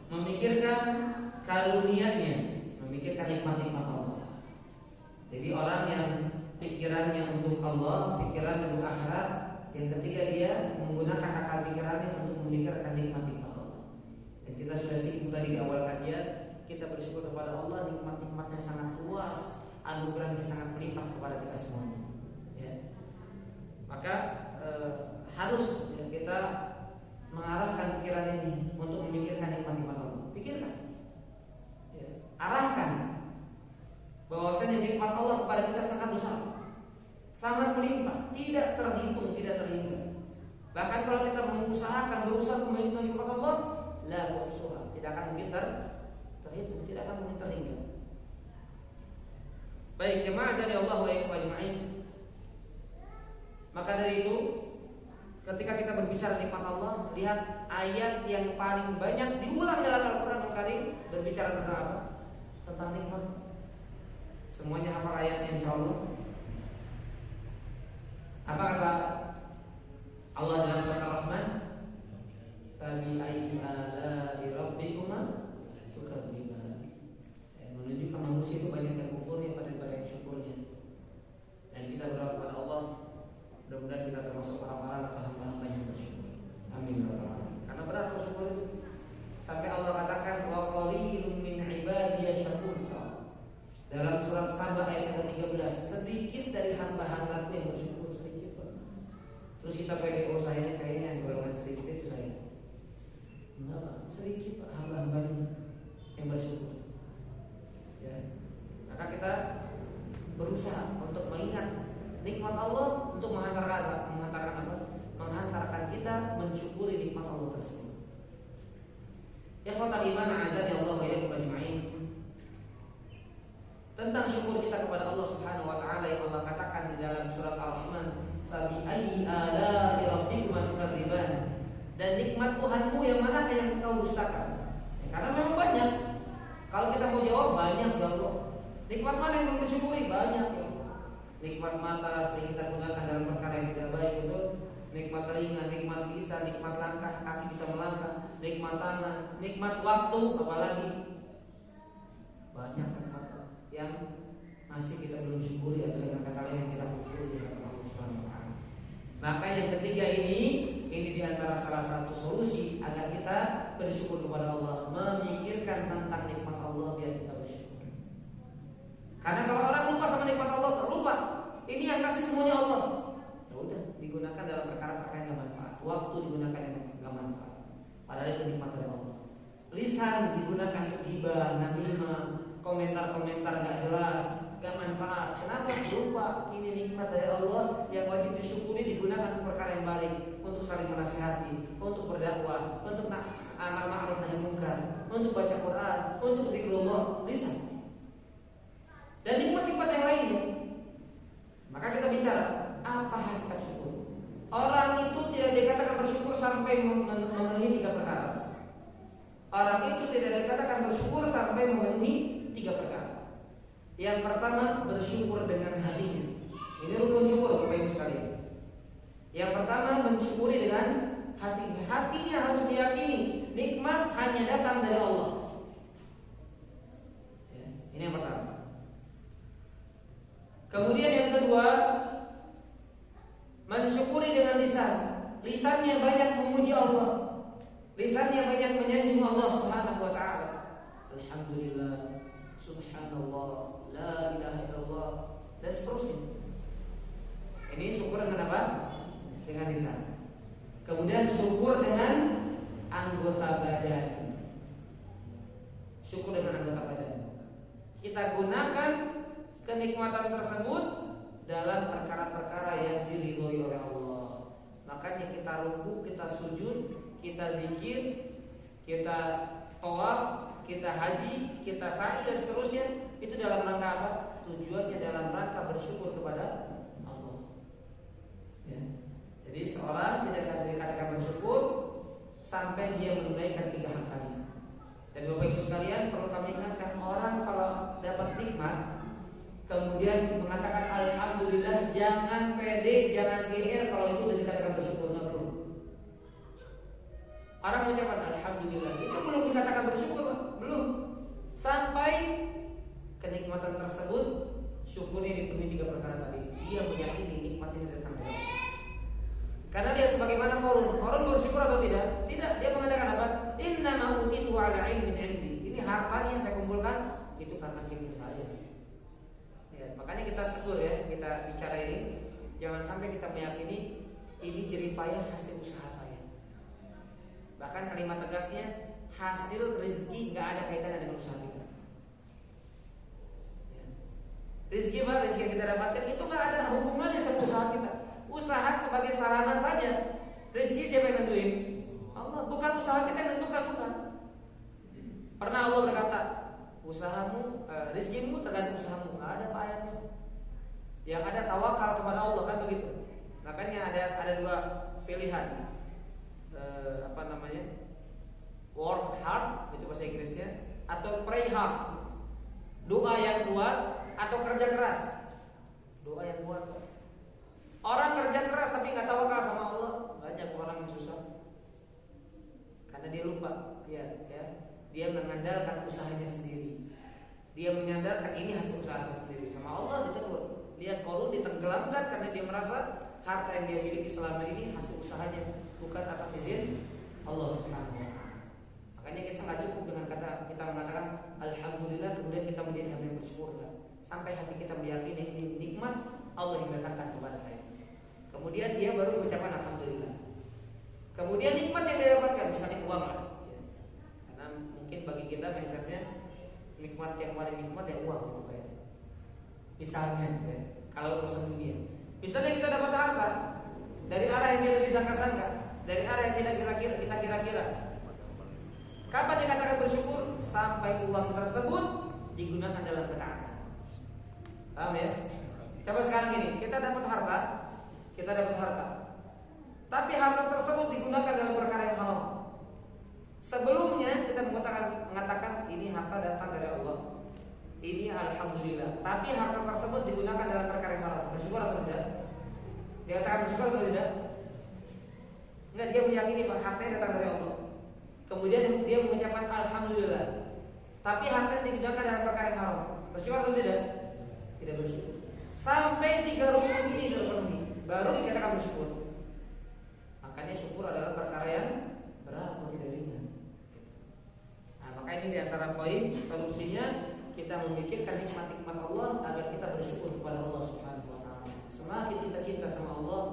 [SPEAKER 1] memikirkan karunia-Nya, memikirkan nikmat-nikmat Allah. Jadi orang yang pikirannya untuk Allah, pikiran untuk akhirat. Yang ketiga, dia menggunakan akal pikirannya untuk memikirkan nikmat-nikmat Allah. Dan kita sudah singgung tadi di awal kajian, kita bersyukur kepada Allah, nikmat-nikmatnya sangat luas, anugerahnya sangat melimpah kepada kita semuanya. Ya. Maka harus ya, kita mengarahkan pikiran ini untuk memikirkan nikmat-nikmat Allah. Pikirkan, ya. Arahkan bahwasanya nikmat Allah kepada kita sangat besar, sangat melimpah, tidak terhitung, tidak terhingga. Bahkan kalau kita berusaha memiliki nikmat Allah, la tuhsuha, tidak akan mungkin terhitung, tidak akan mungkin terhingga. Baik, jemaah dari Allah wa iyyakum ajma'in. Maka dari itu, ketika kita berbicara nikmat Allah, lihat ayat yang paling banyak diulang dalam Al-Quran Al-Karim berbicara tentang apa? Tentang nikmat. Semuanya apa ayatnya insya Allah? Apa kata Allah dalam surat Ar-Rahman? Fabi'ayyi ala'i rabbikuma tukadziban. Menunjukkan manusia itu banyak yang kufurnya daripada yang syukurnya. Dan kita berdoa kepada Allah, mudah-mudahan kita termasuk orang-orang hamba-hamba yang bersyukur. Amin ya rabbal alamin. Karena berat bersyukur itu. Sampai Allah katakan wa qalilun min ibadiyasy syakur. Dalam surat Saba ayat ke-13, sedikit dari hamba-hambaku yang bersyukur, sedikit Pak. Terus kita pede, oh saya kayaknya yang golongan sedikit itu saya. Enggak Pak, sedikit Pak hamba-hambanya yang bersyukur. Ya. Maka kita berusaha untuk mengingat nikmat Allah untuk menghantarkan apa? Menghantarkan kita mensyukuri nikmat Allah tersebut. Ya khawatir iman azan ya Allah ya ajma'in. Tentang syukur kita kepada Allah Subhanahu wa taala yang Allah katakan di dalam surat Ar-Rahman, "Fabi ayyi ala'i rabbikuma tukadziban." Dan nikmat Tuhanmu yang manakah yang engkau dustakan? Karena memang banyak. Kalau kita mau jawab banyak ya Allah. Nikmat mana yang perlu disyukuri? Banyak ya Allah. Nikmat mata sering kita gunakan dalam perkara yang tidak baik, betul. Nikmat telinga, nikmat lisan, nikmat langkah, kaki bisa melangkah, nikmat tangan, nikmat waktu, apalagi banyak nikmat yang masih kita belum syukuri atau dengan kata lain yang kita kufuri di hadapan Allah Subhanahu wa taala. Maka yang ketiga ini di antara salah satu solusi agar kita bersyukur kepada Allah, memikirkan tentang nikmat Allah biar kita bersyukur. Karena kalau orang lupa sama nikmat Allah, lupa ini yang kasih semuanya Allah, ya udah digunakan dalam perkara-perkara yang gak manfaat. Waktu digunakan yang gak manfaat, padahal itu nikmat dari Allah. Lisan digunakan untuk ghibah, namimah, komentar-komentar gak jelas, gak manfaat. Kenapa? Lupa ini nikmat dari Allah yang wajib disyukuri, digunakan untuk perkara yang baik, untuk saling menasihati, untuk berdakwah, untuk amar ma'ruf nahi munkar, untuk baca Quran, untuk zikrullah, lisan. Dan nikmat-nikmat yang lainnya. Maka kita bicara apa hakikat syukur. Orang itu tidak dikatakan bersyukur sampai memenuhi 3 perkara. Orang itu tidak dikatakan bersyukur sampai memenuhi 3 perkara. Yang pertama, bersyukur dengan hatinya. Ini rukun syukur Bapak Ibu sekalian. Yang pertama, mensyukuri dengan hatinya. Hatinya harus meyakini nikmat hanya datang dari Allah. Ya, ini yang pertama. Kemudian yang kedua, mensyukuri dengan lisan. Lisannya banyak memuji Allah. Lisannya banyak menyanjung Allah Subhanahu wa taala. Alhamdulillah, subhanallah, la ilaha illallah, dan seterusnya. Ini syukur dengan apa? Dengan lisan. Kemudian syukur dengan anggota badan. Syukur dengan anggota badan. Kita gunakan kenikmatan tersebut dalam perkara-perkara yang diridhoi oleh Allah. Makanya kita ruku, kita sujud, kita zikir, kita tawaf, kita haji, kita sa'i dan seterusnya. Itu dalam rangka apa? Tujuannya dalam rangka bersyukur kepada Allah. Ya. Jadi seorang tidak akan dikatakan bersyukur sampai dia menunaikan 3 hal tadi. Dan Bapak Ibu sekalian, perlu kami ingatkan, orang kalau dapat nikmat kemudian mengatakan alhamdulillah, jangan pede, jangan GR kalau itu sudah dikatakan bersyukur, enggak perlu. Orang mengucapkan alhamdulillah, itu belum dikatakan bersyukur, belum. Sampai kenikmatan tersebut syukurnya dipenuhi 3 perkara tadi. Dia meyakini nikmat ini datang dari Allah. Karena dia sebagaimana Qarun bersyukur atau tidak? Tidak, dia mengatakan apa? Inna ma utitu ala ilmin indi. Ini hartanya yang saya kumpulkan itu karena ilmu saya. Ya, makanya kita tegur ya, kita bicara ini, jangan sampai kita meyakini ini jeripayah hasil usaha saya. Bahkan kalimat tegasnya, hasil rezeki nggak ada kaitannya dengan usaha kita. Ya. Rezeki apa? Rezeki yang kita dapatkan itu nggak ada hubungannya sama usaha kita. Usaha sebagai sarana saja. Rezeki siapa yang nentuin? Allah. Bukan usaha kita yang nentukan, bukan. Pernah Allah berkata, usahamu, rezekimu tergantung usahamu. Nggak ada ayatnya. Yang ada tawakal kepada Allah, kan begitu. Makanya ada 2 pilihan, work hard itu bahasa Inggrisnya, atau pray hard, doa yang kuat atau kerja keras. Doa yang kuat. Orang kerja keras tapi nggak tawakal sama Allah, banyak orang yang susah karena dia lupa, dia mengandalkan usahanya sendiri. Dia menyandarkan ini hasil usaha sendiri, sama Allah ditegur. Lihat korun ditenggelamkan karena dia merasa harta yang dia miliki selama ini hasil usahanya, bukan atas izin Allah Subhanahu wa taala. Makanya kita nggak cukup dengan kata kita mengatakan alhamdulillah kemudian kita menjadi hamba yang bersyukur, sampai hati kita meyakini ini nikmat Allah yang datangkan kepada saya. Kemudian dia baru mengucapkan alhamdulillah. Kemudian nikmat yang dia dapatkan misalnya uang lah. Karena mungkin bagi kita mindsetnya nikmat yang paling nikmat ya uang, misalnya kalau urusan dunia. Misalnya kita dapat harta dari arah yang tidak disangka-sangka, dari arah yang tidak kita kira-kira. Kapan dikatakan bersyukur? Sampai uang tersebut digunakan dalam ketaatan. Paham ya? Coba sekarang gini, kita dapat harta, tapi harta tersebut digunakan dalam perkara yang haram. Sebelumnya kita mengatakan ini harta datang dari Allah, ini alhamdulillah. Tapi harta tersebut digunakan dalam perkara yang haram. Bersyukur atau tidak? Dikatakan bersyukur atau tidak? Enggak, dia meyakini bahwa hartanya datang dari Allah. Kemudian dia mengucapkan alhamdulillah. Tapi harta digunakan dalam perkara yang haram. Bersyukur atau tidak? Tidak bersyukur. Sampai 3 rukun ini terpenuhi, baru dikatakan bersyukur. Makanya syukur adalah perkara yang berat, tidak ringan. Nah, maka ini diantara poin solusinya kita memikirkan nikmat-nikmat Allah agar kita bersyukur kepada Allah Subhanahu wa taala. Semakin kita cinta sama Allah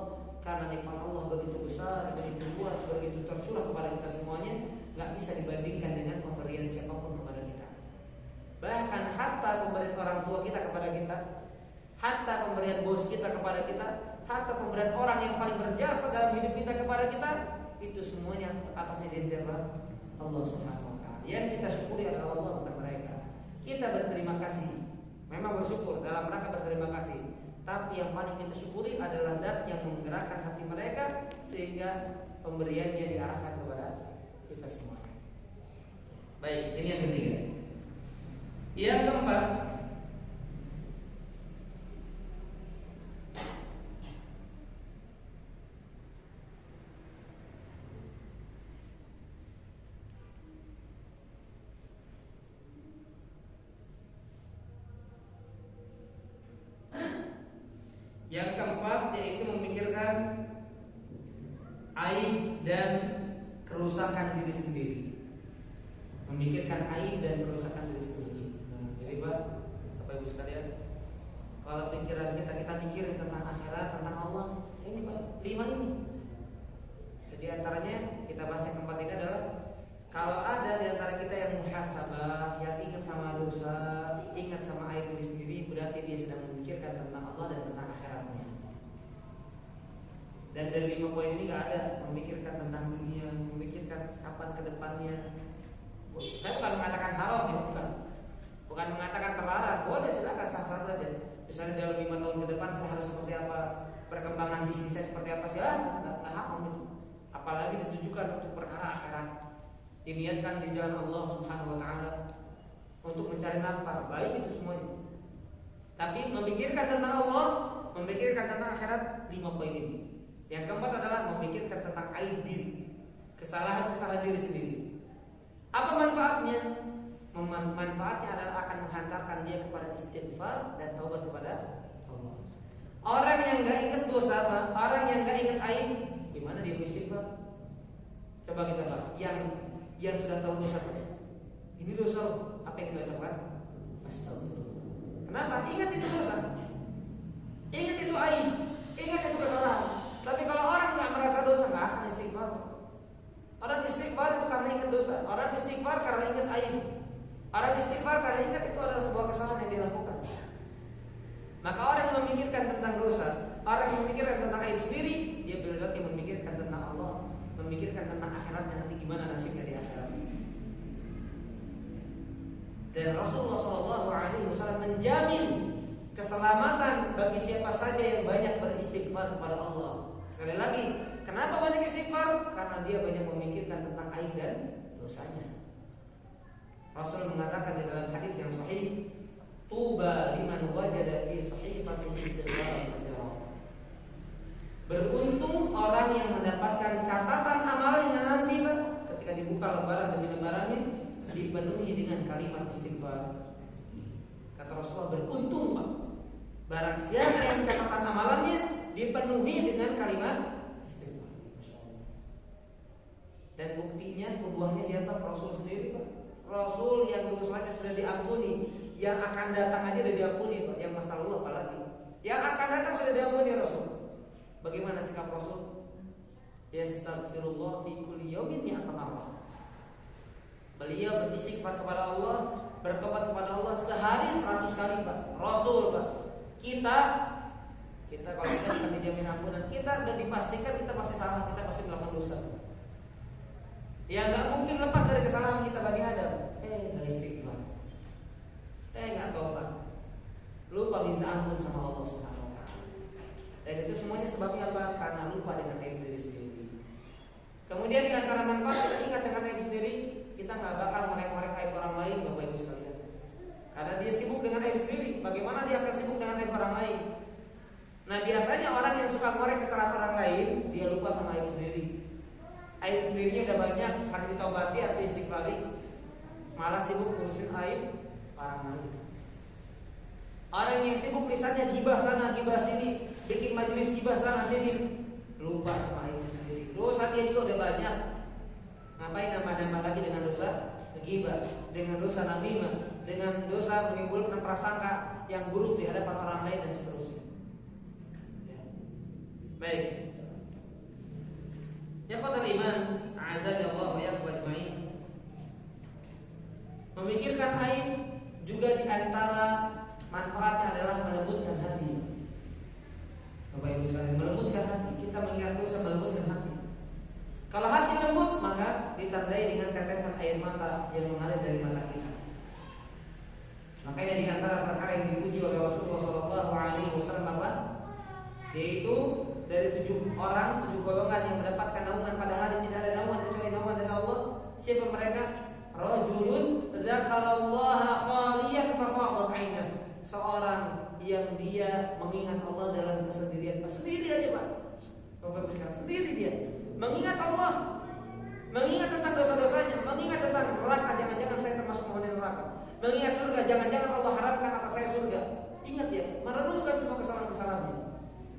[SPEAKER 1] karena nikmat Allah begitu besar, begitu luas, begitu tercurah kepada kita semuanya, nggak bisa dibandingkan dengan pemberian siapapun kepada kita. Bahkan hatta pemberian orang tua kita kepada kita, hatta pemberian bos kita kepada kita, hatta pemberian orang yang paling berjasa dalam hidup kita kepada kita, itu semuanya atas izin siapa? Allah Subhanahu wa taala. Yang kita syukuri adalah Allah, bukan mereka. Kita berterima kasih, memang bersyukur dalam rangka berterima kasih. Tapi yang paling kita syukuri adalah zat yang menggerakkan hati mereka sehingga pemberiannya diarahkan kepada kita semua. Baik, ini yang ketiga. Yang keempat, yaitu memikirkan aib dan kerusakan diri sendiri. Memikirkan aib dan kerusakan diri sendiri. Jadi Bapak Ibu sekalian, kalau pikiran kita mikirin tentang akhirat, tentang Allah, ini Pak, 5 ini. Jadi antaranya kita bahas yang keempat ini adalah kalau ada di antara kita yang muhasabah, yang ingat sama dosa, ingat sama aib diri sendiri, berarti dia sedang memikirkan tentang Allah dan tentang akhiratnya. Dan dari 5 poin ini nggak ada memikirkan tentang dunia, memikirkan kapan ke depannya. Saya bukan mengatakan haram ya, bukan mengatakan terlarang. Boleh, silakan, sah-sah saja. Misalnya dalam 5 tahun ke depan saya harus seperti apa, perkembangan bisnis saya seperti apa, silakan, nggak haram itu. Apalagi ditujukan untuk perkara akhirat, diniatkan di jalan Allah Subhanahu wa taala untuk mencari nafkah, baik itu semuanya. Tapi memikirkan tentang Allah, memikirkan tentang akhirat, 5 poin ini. Yang keempat adalah memikirkan tentang aib diri, kesalahan-kesalahan diri sendiri. Apa manfaatnya? Manfaatnya adalah akan menghantarkan dia kepada istighfar dan taubat kepada Allah. Orang yang nggak ingat dosa, orang yang nggak ingat aib, gimana dia istighfar? Coba kita bahas. Yang sudah tahu dosa, ini dosa, apa yang kita ucapkan? Astagfirullah. Kenapa? Ingat itu dosa, ingat itu aib, ingat itu kesalahan. Tapi kalau orang nggak merasa dosa, nggak akan istighfar. Orang istighfar itu karena ingat dosa. Orang istighfar karena ingat aib. Orang istighfar karena ingat itu adalah sebuah kesalahan yang dilakukan. Maka orang yang memikirkan tentang dosa, orang yang memikirkan tentang aib sendiri, dia berarti memikirkan tentang Allah, memikirkan tentang akhiratnya nanti gimana nasibnya di akhirat. Dan Rasulullah SAW menjamin keselamatan bagi siapa saja yang banyak beristighfar kepada Allah. Sekali lagi, Kenapa banyak istighfar? Karena dia banyak memikirkan tentang aib dan dosanya. Rasul mengatakan di dalam hadis yang sahih, tuba liman wajada fi sahifatihi istighfar katsira. Beruntung orang yang mendapatkan catatan amalnya nanti, Pak, ketika dibuka lembaran demi lembarannya dipenuhi dengan kalimat istighfar. Kata Rasulullah, beruntung, Pak, barang siapa yang catatan amalannya dipenuhi dengan kalimat istighfar. Dan buktinya pembuahnya siapa? Rasul sendiri, Pak. Rasul yang dosanya sudah diampuni, yang akan datang aja sudah diampuni, Pak. Yang masa lalu apalagi? Yang akan datang sudah diampuni Rasul. Bagaimana sikap Rasul? Yastaghfirullah fi kulli yawmin mi'ata marrah. Beliau beristighfar kepada Allah, bertobat kepada Allah sehari 100 kali, Pak. Rasul, Pak. Kita kalau kita bukan dijamin ampunan, kita dan dipastikan kita pasti salah, kita pasti melakukan dosa. Ya nggak mungkin lepas dari kesalahan kita Bani Adam. Nggak istighfar, nggak tobat, lupa minta ampun sama Allah Subhanahu Wa Taala. Dan itu semuanya sebabnya apa? Karena lupa dengan aib diri sendiri. Kemudian di antara manfaat kita ingat dengan aib sendiri, kita nggak bakal ngorek-ngorek aib orang lain, Bapak Ibu sekalian. Karena dia sibuk dengan aib sendiri, bagaimana dia akan sibuk dengan aib orang lain? Nah biasanya orang yang suka ngorek kesalahan orang lain, dia lupa sama aib sendiri. Aib sendirinya udah banyak, harus ditaubati atau istighfari, malah sibuk ngurusin aib orang lain. Orang yang sibuk misalnya gibah sana, gibah sini, bikin majelis gibah sana sini, lupa sama aib sendiri. Dosa dia juga udah banyak. Ngapain nambah-nambah lagi dengan dosa gibah, dengan dosa namimah, dengan dosa menimbulkan prasangka yang buruk di hadapan orang lain dan seterusnya. Ya. Baik. Ya khawatir iman, a'azallahu wa iyyakum ajma'in. Memikirkan aib juga di antara manfaatnya adalah melembutkan hati. Bapak Ibu sekalian, melembutkan hati. Kita mengingat dosa melembutkan hati. Kalau hati lembut, maka ditandai dengan tetesan air mata yang mengalir dari mata kita. Makanya di antara perkara yang dipuji oleh Rasulullah SAW apa? Yaitu dari 7 golongan yang mendapatkan naungan pada hari tidak ada naungan kecuali naungan dari Allah. Siapa mereka? Rajulun dzakarallaha khaliyan fafadat 'ainah. Seorang yang dia mengingat Allah dalam kesendirian, sendiri aja, Pak. Bapak sekalian, sendiri dia mengingat Allah, mengingat tentang dosa-dosanya, mengingat tentang neraka, jangan-jangan saya termasuk penghuni neraka. Mengingat surga, jangan-jangan Allah haramkan atas saya surga. Ingat ya, merenungkan semua kesalahan-kesalahannya.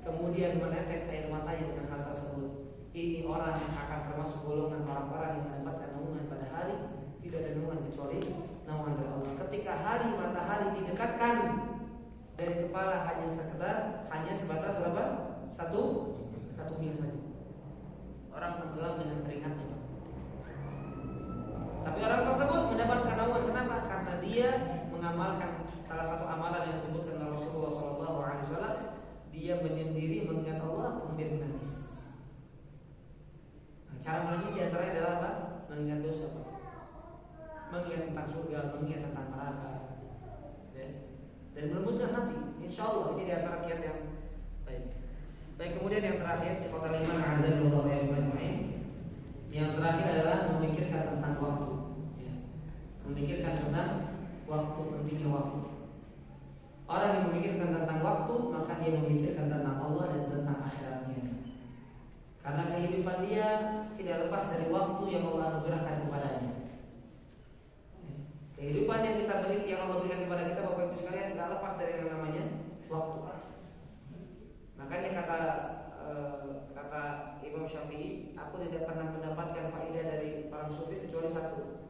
[SPEAKER 1] Kemudian menetes air matanya dengan hal tersebut. Ini orang yang akan termasuk golongan orang-orang yang mendapatkan naungan pada hari tidak ada naungan kecuali naungan dari Allah. Ketika hari matahari didekatkan dari kepala hanya sebatas berapa? Satu mil saja. Orang tenggelam dengan keringatnya. Tapi orang tersebut mendapatkan naungan. Kenapa? Karena dia mengamalkan salah satu amalan yang disebutkan oleh Rasulullah SAW. Dia menyendiri mengingat Allah kemudian menangis. Nah, cara menangis diantaranya adalah apa? Mengingat dosa, Pak. Mengingat tentang surga, mengingat tentang neraka, ya. Dan melembutkan hati. Insya Allah ini diantara kiat yang baik. Baik, kemudian yang terakhir, yang terakhir adalah memikirkan tentang waktu, ya. Memikirkan tentang waktu, pentingnya waktu. Orang yang memikirkan tentang waktu, maka dia memikirkan tentang Allah dan tentang akhiratnya. Karena kehidupan dia tidak lepas dari waktu yang Allah anugerahkan kepadanya. Kehidupan yang kita beri, yang Allah berikan kepada kita, Bapak Ibu sekalian, tidak lepas dari yang namanya waktu. Makanya kata Imam Syafi'i, aku tidak pernah mendapatkan faedah dari para sufi kecuali satu.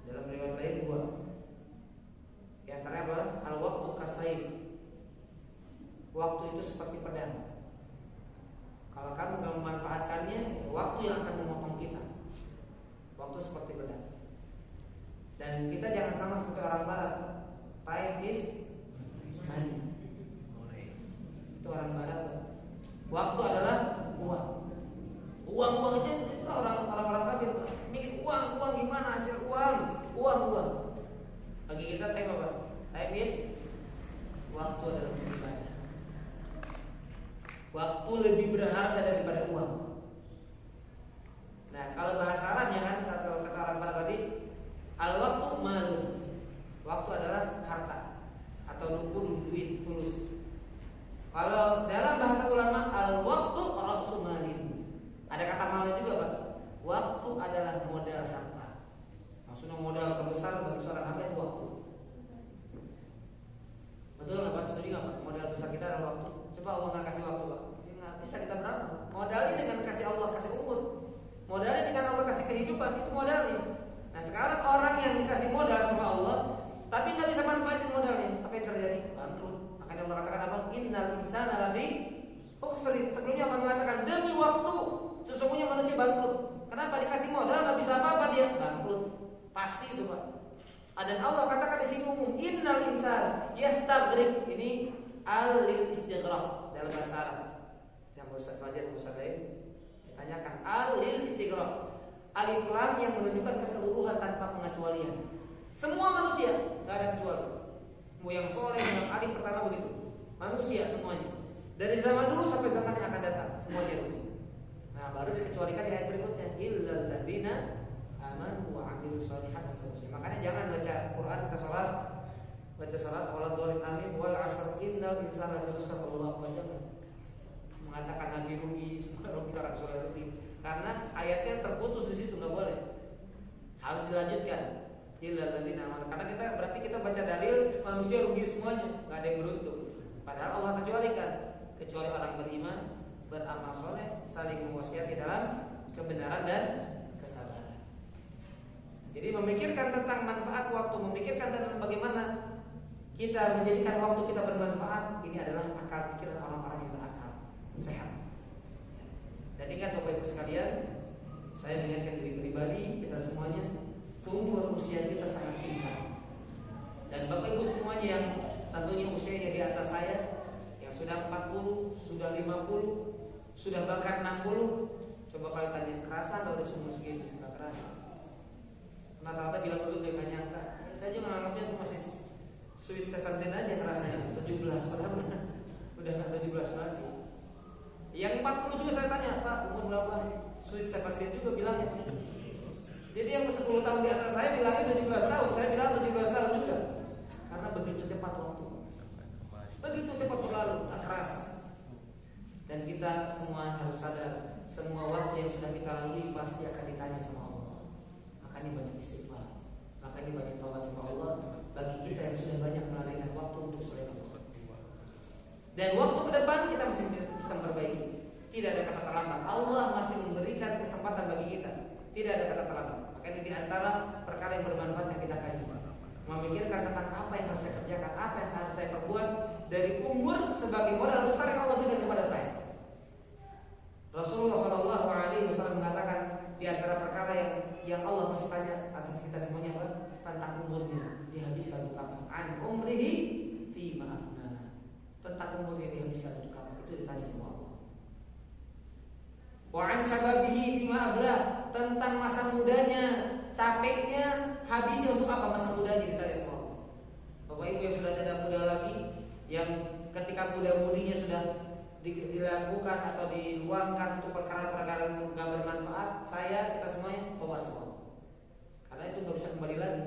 [SPEAKER 1] Dalam riwayat lain 2. Di antaranya apa? Al-waqtu kasayf. Waktu itu seperti pedang. Kalau kamu tidak memanfaatkannya, waktu yang akan memotong kita. Waktu seperti pedang. Dan kita jangan sama seperti orang barat. Time is money. Itu orang barat. Waktu adalah uang. Uang aja itu orang-orang kafir. Mikir uang gimana hasil uang? Uang. Bagi kita time apa? Time is waktu adalah ibadah. Waktu lebih berharga daripada uang. kehidupan, itu modalnya. Nah sekarang orang yang dikasih modal sama Allah tapi nggak bisa manfaatin modalnya, apa yang terjadi? Bangkrut. Makanya Allah katakan apa? Innal insana lafi khusr. Sebelumnya Allah mengatakan demi waktu sesungguhnya manusia bangkrut. Kenapa? Dikasih modal nggak bisa apa-apa dia bangkrut. Pasti itu Pak. Dan Allah katakan di sini umum, innal insan yastaghrib. Ini al-lil istighraq dalam bahasa Arab. Yang Ustaz Fajar, Ustaz lain ditanyakan al-lil istighraq. Alif lam yang menunjukkan keseluruhan tanpa pengecualian. Semua manusia, nggak ada kecuali. Mau yang soleh, yang alim pertama begitu. Manusia semuanya. Dari zaman dulu sampai zaman yang akan datang, semuanya begitu. Nah, baru dikecualikan di ayat berikutnya, illal ladzina amanu wa amilus shalihat dan seterusnya. Makanya jangan baca Quran kita salat, baca salat wal dhalin amin wal 'asr innal insana lafi khusr. Allah jangan mengatakan nabi rugi, semua rugi orang soleh rugi. Karena ayatnya terputus di situ, nggak boleh. Harus dilanjutkan. Illal ladzina amanu. Karena kita berarti kita baca dalil manusia rugi semuanya, nggak ada yang beruntung. Padahal Allah kecualikan, kecuali orang beriman, beramal soleh, saling mewasiati dalam kebenaran dan kesabaran. Jadi memikirkan tentang manfaat waktu, memikirkan tentang bagaimana kita menjadikan waktu kita bermanfaat, ini adalah akal pikiran orang-orang yang berakal, sehat. Dan ingat Bapak Ibu sekalian, saya mengingatkan diri pribadi, kita semuanya, umur usia kita sangat singkat. Dan Bapak Ibu semuanya yang tentunya usianya di atas saya, yang sudah 40, sudah 50, sudah bahkan 60, coba kalian tanya, kerasa nggak udah umur segitu? Nggak kerasa. Rata-rata bilang dulu dia nggak nyangka. Saya juga menganggapnya itu masih sweet 17 aja rasanya, 17 padahal udah nggak 17 lagi. Yang 40 juga saya tanya, Pak umur berapa? Sweet 17 juga bilangnya. Jadi yang 10 tahun di atas saya bilangnya 17 tahun, saya bilang 17 tahun juga. Karena begitu cepat waktu, begitu cepat berlalu, tak terasa. Dan kita semua harus sadar, semua waktu yang sudah kita lalui pasti akan ditanya sama Allah. Makanya banyak istighfar, makanya banyak taubat sama Allah bagi kita yang sudah banyak melalaikan waktu untuk selain Allah. Dan waktu ke depan kita masih bisa memperbaiki. Tidak ada kata terlambat. Allah masih memberikan kesempatan bagi kita. Tidak ada kata terlambat. Makanya di antara perkara yang bermanfaat yang kita kaji, memikirkan tentang apa yang harus saya kerjakan, apa yang harus saya perbuat dari umur sebagai modal besar yang Allah berikan kepada saya. Rasulullah SAW mengatakan di antara perkara yang Allah masih tanya atas kita semuanya apa? Tentang umurnya dihabiskan untuk apa? An umrihi fi ma'afna. Tentang umurnya dihabiskan untuk apa? Itu ditanya sama Allah. Wa an syababihi fi ma'abla. Tentang masa mudanya, capeknya, habisnya untuk apa masa mudanya ditanya sama Allah. Bapak Ibu yang sudah tidak muda lagi, yang ketika muda-mudinya sudah dilakukan atau diluangkan untuk perkara-perkara yang gak bermanfaat, kita semuanya bawa semua. Karena itu gak bisa kembali lagi.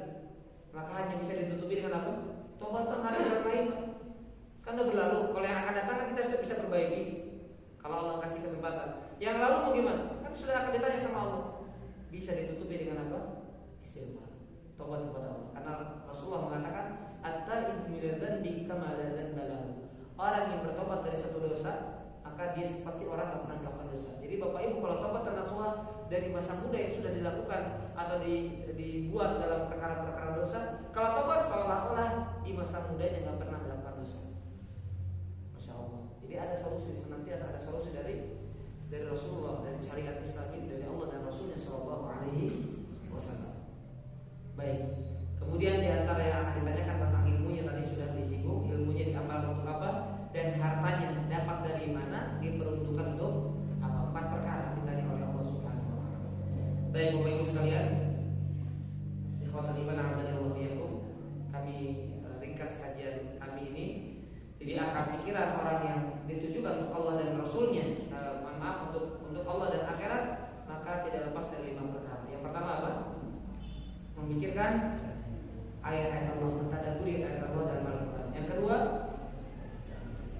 [SPEAKER 1] Maka hanya bisa ditutupi dengan apa? Tobat Pak, ada jalan lain. Kan udah berlalu. Kalau yang akan datang kan kita sudah bisa perbaiki. Kalau Allah kasih kesempatan. Yang lalu mau gimana? Kan sudah akan ditanya sama Allah. Bisa ditutupi dengan apa? Istighfar. Tobat kepada Allah. Karena Rasulullah mengatakan, at-ta'ibu minadz dzambi kama la dzanba lahu. Orang yang bertobat dari satu dosa, maka dia seperti orang yang pernah melakukan dosa. Jadi Bapak Ibu kalau tobat dan nasuha dari masa muda yang sudah dilakukan atau dibuat dalam perkara-perkara dosa, kalau tobat seolah-olah di masa mudanya nggak pernah melakukan dosa. Masya Allah. Jadi ada solusi, senantiasa ada solusi dari Rasulullah, dari syariat Islam, dari Allah dan Rasulnya Shallallahu Alaihi Wasallam. Baik. Kemudian di antara yang akan ditanyakan tentang ilmunya tadi sudah disinggung, ilmunya diamalkan untuk apa dan hartanya dapat dari mana, diperuntukkan untuk apa? 4 perkara ditanya oleh Allah Subhanahu wa taala. Baik Bapak Ibu sekalian, ikhwatul iman azza wa jalla, kami ringkas kajian kami ini. Jadi akal pikiran orang yang ditujukan untuk Allah dan Rasulnya, untuk Allah dan akhirat, maka tidak lepas dari 5 perkara. Yang pertama apa? Memikirkan ayat-ayat Allah, mentadabburi ayat Allah dalam Al-Quran. Yang kedua,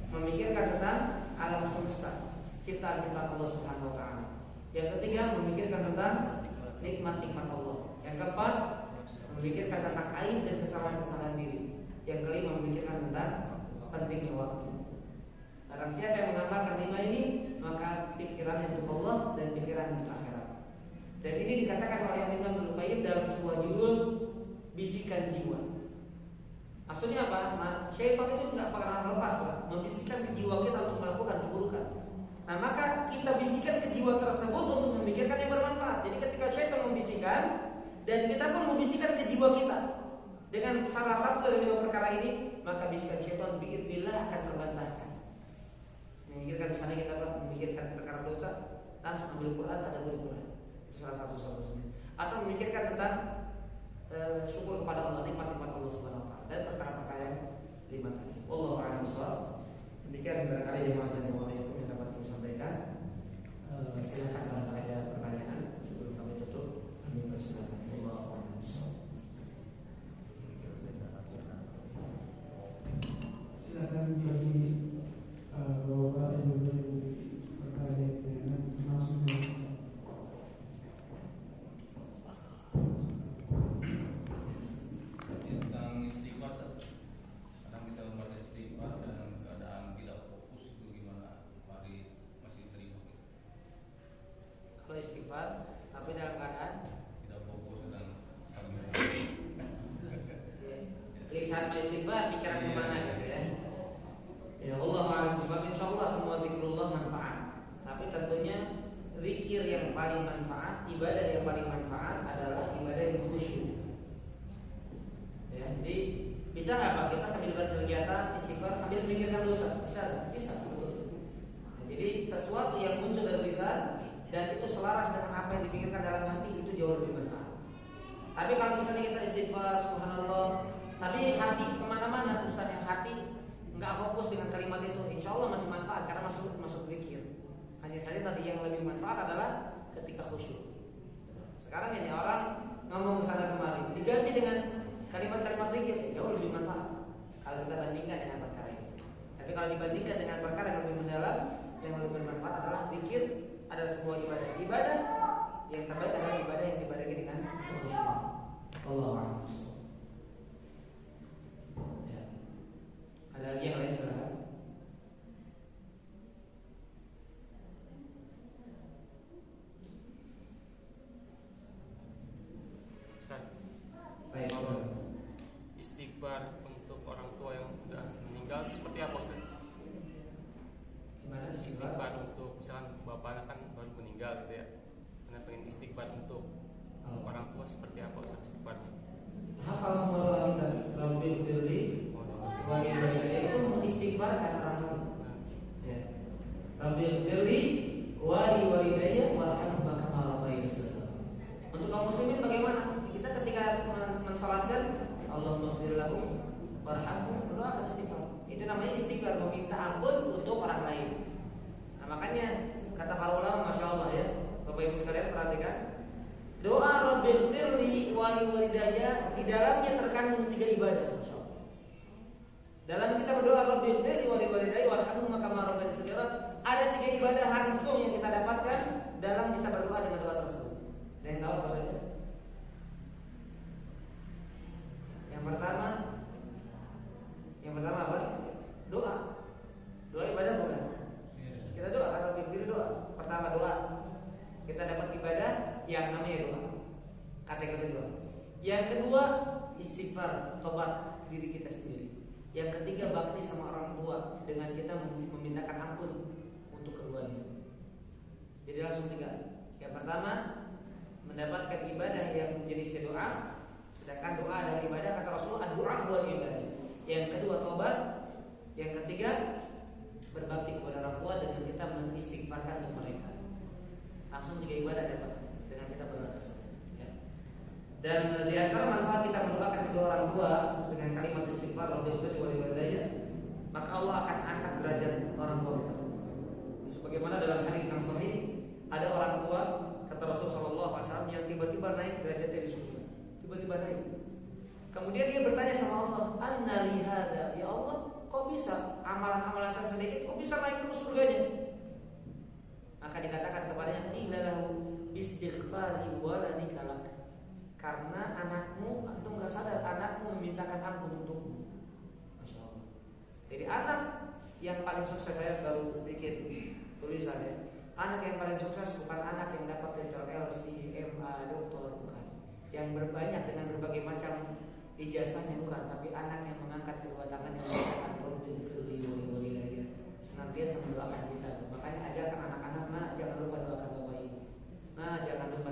[SPEAKER 1] memikirkan tentang alam semesta, ciptaan-ciptaan Allah Subhanahu wa taala. Yang ketiga, memikirkan tentang nikmat-nikmat Allah. Yang keempat, memikirkan tentang aib dan kesalahan-kesalahan diri. Yang kelima, memikirkan tentang pentingnya waktu. Barang siapa yang mengamalkan 5 ini, maka pikirannya untuk Allah dan pikiran untuk akhirat. Dan ini dikatakan oleh Imam Ibnu Qayyim dalam sebuah judul Bisikan Jiwa. Maksudnya apa? Syaitan itu nggak pernah lepas lah, membisikkan ke jiwa kita untuk melakukan keburukan. Nah maka kita bisikan ke jiwa tersebut untuk memikirkan yang bermanfaat. Jadi ketika syaitan membisikkan, dan kita pun membisikkan ke jiwa kita dengan salah satu dari dua perkara ini, maka bisikan syaitan biidznillah akan terbantahkan. Memikirkan misalnya kita memikirkan perkara dosa, langsung ambil Quran, tadabbur Quran. Itu salah satu solusinya. Atau memikirkan tentang syukur kepada Allah, nikmat-nikmat Allah Subhanahu wa taala dan perkara-perkara yang lima tadi. Wallahu a'lam bishawab. Demikian barangkali yang dapat kami sampaikan. Silakan kalau ada pertanyaan sebelum kami tutup. Kami persilakan. Wallahu a'lam bishawab.
[SPEAKER 2] Silakan bagi bapak ibu terkait dengan maksudnya.
[SPEAKER 3] Tentang istighfar, kadang kita membaca istighfar dalam keadaan tidak fokus, itu gimana? Mari masih terima.
[SPEAKER 1] Kalau istighfar, tapi dalam keadaan
[SPEAKER 3] Tidak fokus dan sambil
[SPEAKER 1] lisan istighfar, pikiran kemana gitu ya? Ya Allah a'lam bishawab. Insyaallah semua zikrullah manfaat. Tapi tentunya zikir yang paling manfaat, ibadah yang paling manfaat adalah ibadah yang khusyuk. Ya, jadi bisa nggak Pak kita sambil berkegiatan istighfar sambil memikirkan dosa? Bisa nggak? Bisa sebetulnya. Nah, jadi sesuatu yang muncul dari lisan dan itu selaras dengan apa yang dipikirkan dalam hati itu jauh lebih manfaat. Tapi kalau misalnya kita istighfar, subhanallah, tapi hati kemana-mana, misalnya hati nggak fokus dengan kalimat itu, insya Allah masih manfaat karena masuk zikir. Hanya saja tadi yang lebih manfaat adalah ketika khusyuk. Sekarang ini orang ngomong sana kemari diganti dengan kalimat-kalimat zikir, jauh lebih manfaat kalau kita bandingkan dengan perkara ini. Tapi kalau dibandingkan dengan perkara yang lebih mendalam, yang lebih bermanfaat adalah zikir adalah sebuah ibadah. Ibadah yang terbaik adalah ibadah yang dibarengi dengan khusyuk. Allahu a'lam. Ya. Ada lagi yang lain silakan. Baik.
[SPEAKER 4] Istighfar untuk orang tua yang sudah meninggal seperti apa Ustaz?
[SPEAKER 1] Gimana
[SPEAKER 4] Istighfar untuk misalkan bapaknya kan baru meninggal gitu ya. Karena pengen istighfar untuk orang tua seperti apa Ustaz istighfarnya?
[SPEAKER 1] Hafal semua doa kita. Rabbil firli wa ibadillah itu mengistighfarkan orang lain. Ya. Rabbil firli wa walidayya warhamhuma kama rabbayani shaghira. Untuk kaum muslimin bagaimana? Kita ketika mensalatkan Allahumma ighfir lahum warhamhum, berdoa istighfar. Itu namanya istighfar, meminta ampun untuk orang lain. Nah, makanya kata para ulama, masya Allah ya, Bapak Ibu sekalian perhatikan, doa Rabbil firli wa walidayya di dalamnya terkandung 3 ibadah. Masya Allah. Dalam kita berdoa Rabbil firli wa walidayya warhamhum kama rabbayani shaghira, ada 3 ibadah langsung yang kita dapatkan dalam kita berdoa dengan doa tersebut. Ada yang tahu apa saja? Yang pertama apa? Doa. Doa ibadah bukan? Kita doa karena Rabbil doa. Pertama doa. Kita dapat ibadah yang namanya doa. Kategori doa. Yang kedua istighfar, tobat diri kita sendiri. Yang ketiga bakti sama orang tua dengan kita memintakan ampun untuk keduanya. Jadi langsung 3. Yang pertama mendapatkan ibadah yang menjadi doa. Sedangkan doa adalah ibadah, kata Rasulullah, doa buat ibadah. Yang kedua tobat. Yang ketiga berbakti kepada orang tua dengan kita mengistighfarkan untuk mereka. Langsung 3 ibadah dapat dengan kita berdoa tersebut. Ya. Dan di antara manfaat kita mendoakan kedua orang tua dengan kalimat istighfar Rabbil firli wa walidayya, maka Allah akan angkat derajat orang tua kita. Sebagaimana dalam hadis yang sahih, ada orang tua kata Rasulullah SAW yang tiba-tiba naik derajatnya di surga. Tiba-tiba naik. Kemudian dia bertanya sama Allah, "Anna li hada?" Ya Allah, kok bisa amalan-amalan saya sedikit kok bisa naik terus surganya? Maka dikatakan kepadanya, "Qila lahu bistighfari waladika lak." Karena anakmu, antum enggak sadar anakmu memintakan ampun untukmu. Masya Allah. Jadi anak yang paling sukses, saya baru bikin tulisan ya. Anak yang paling sukses bukan anak yang dapat Dr. LC, MA, doktor, bukan. Yang berbanyak dengan berbagai macam ijazahnya, bukan. Tapi anak yang mengangkat kedua tangan yang mengatakan Rabbil firli wali lagi, senantiasa mendoakan kita. Makanya ajarkan anak-anak, nah jangan lupa doakan bapak ibu. Nah jangan lupa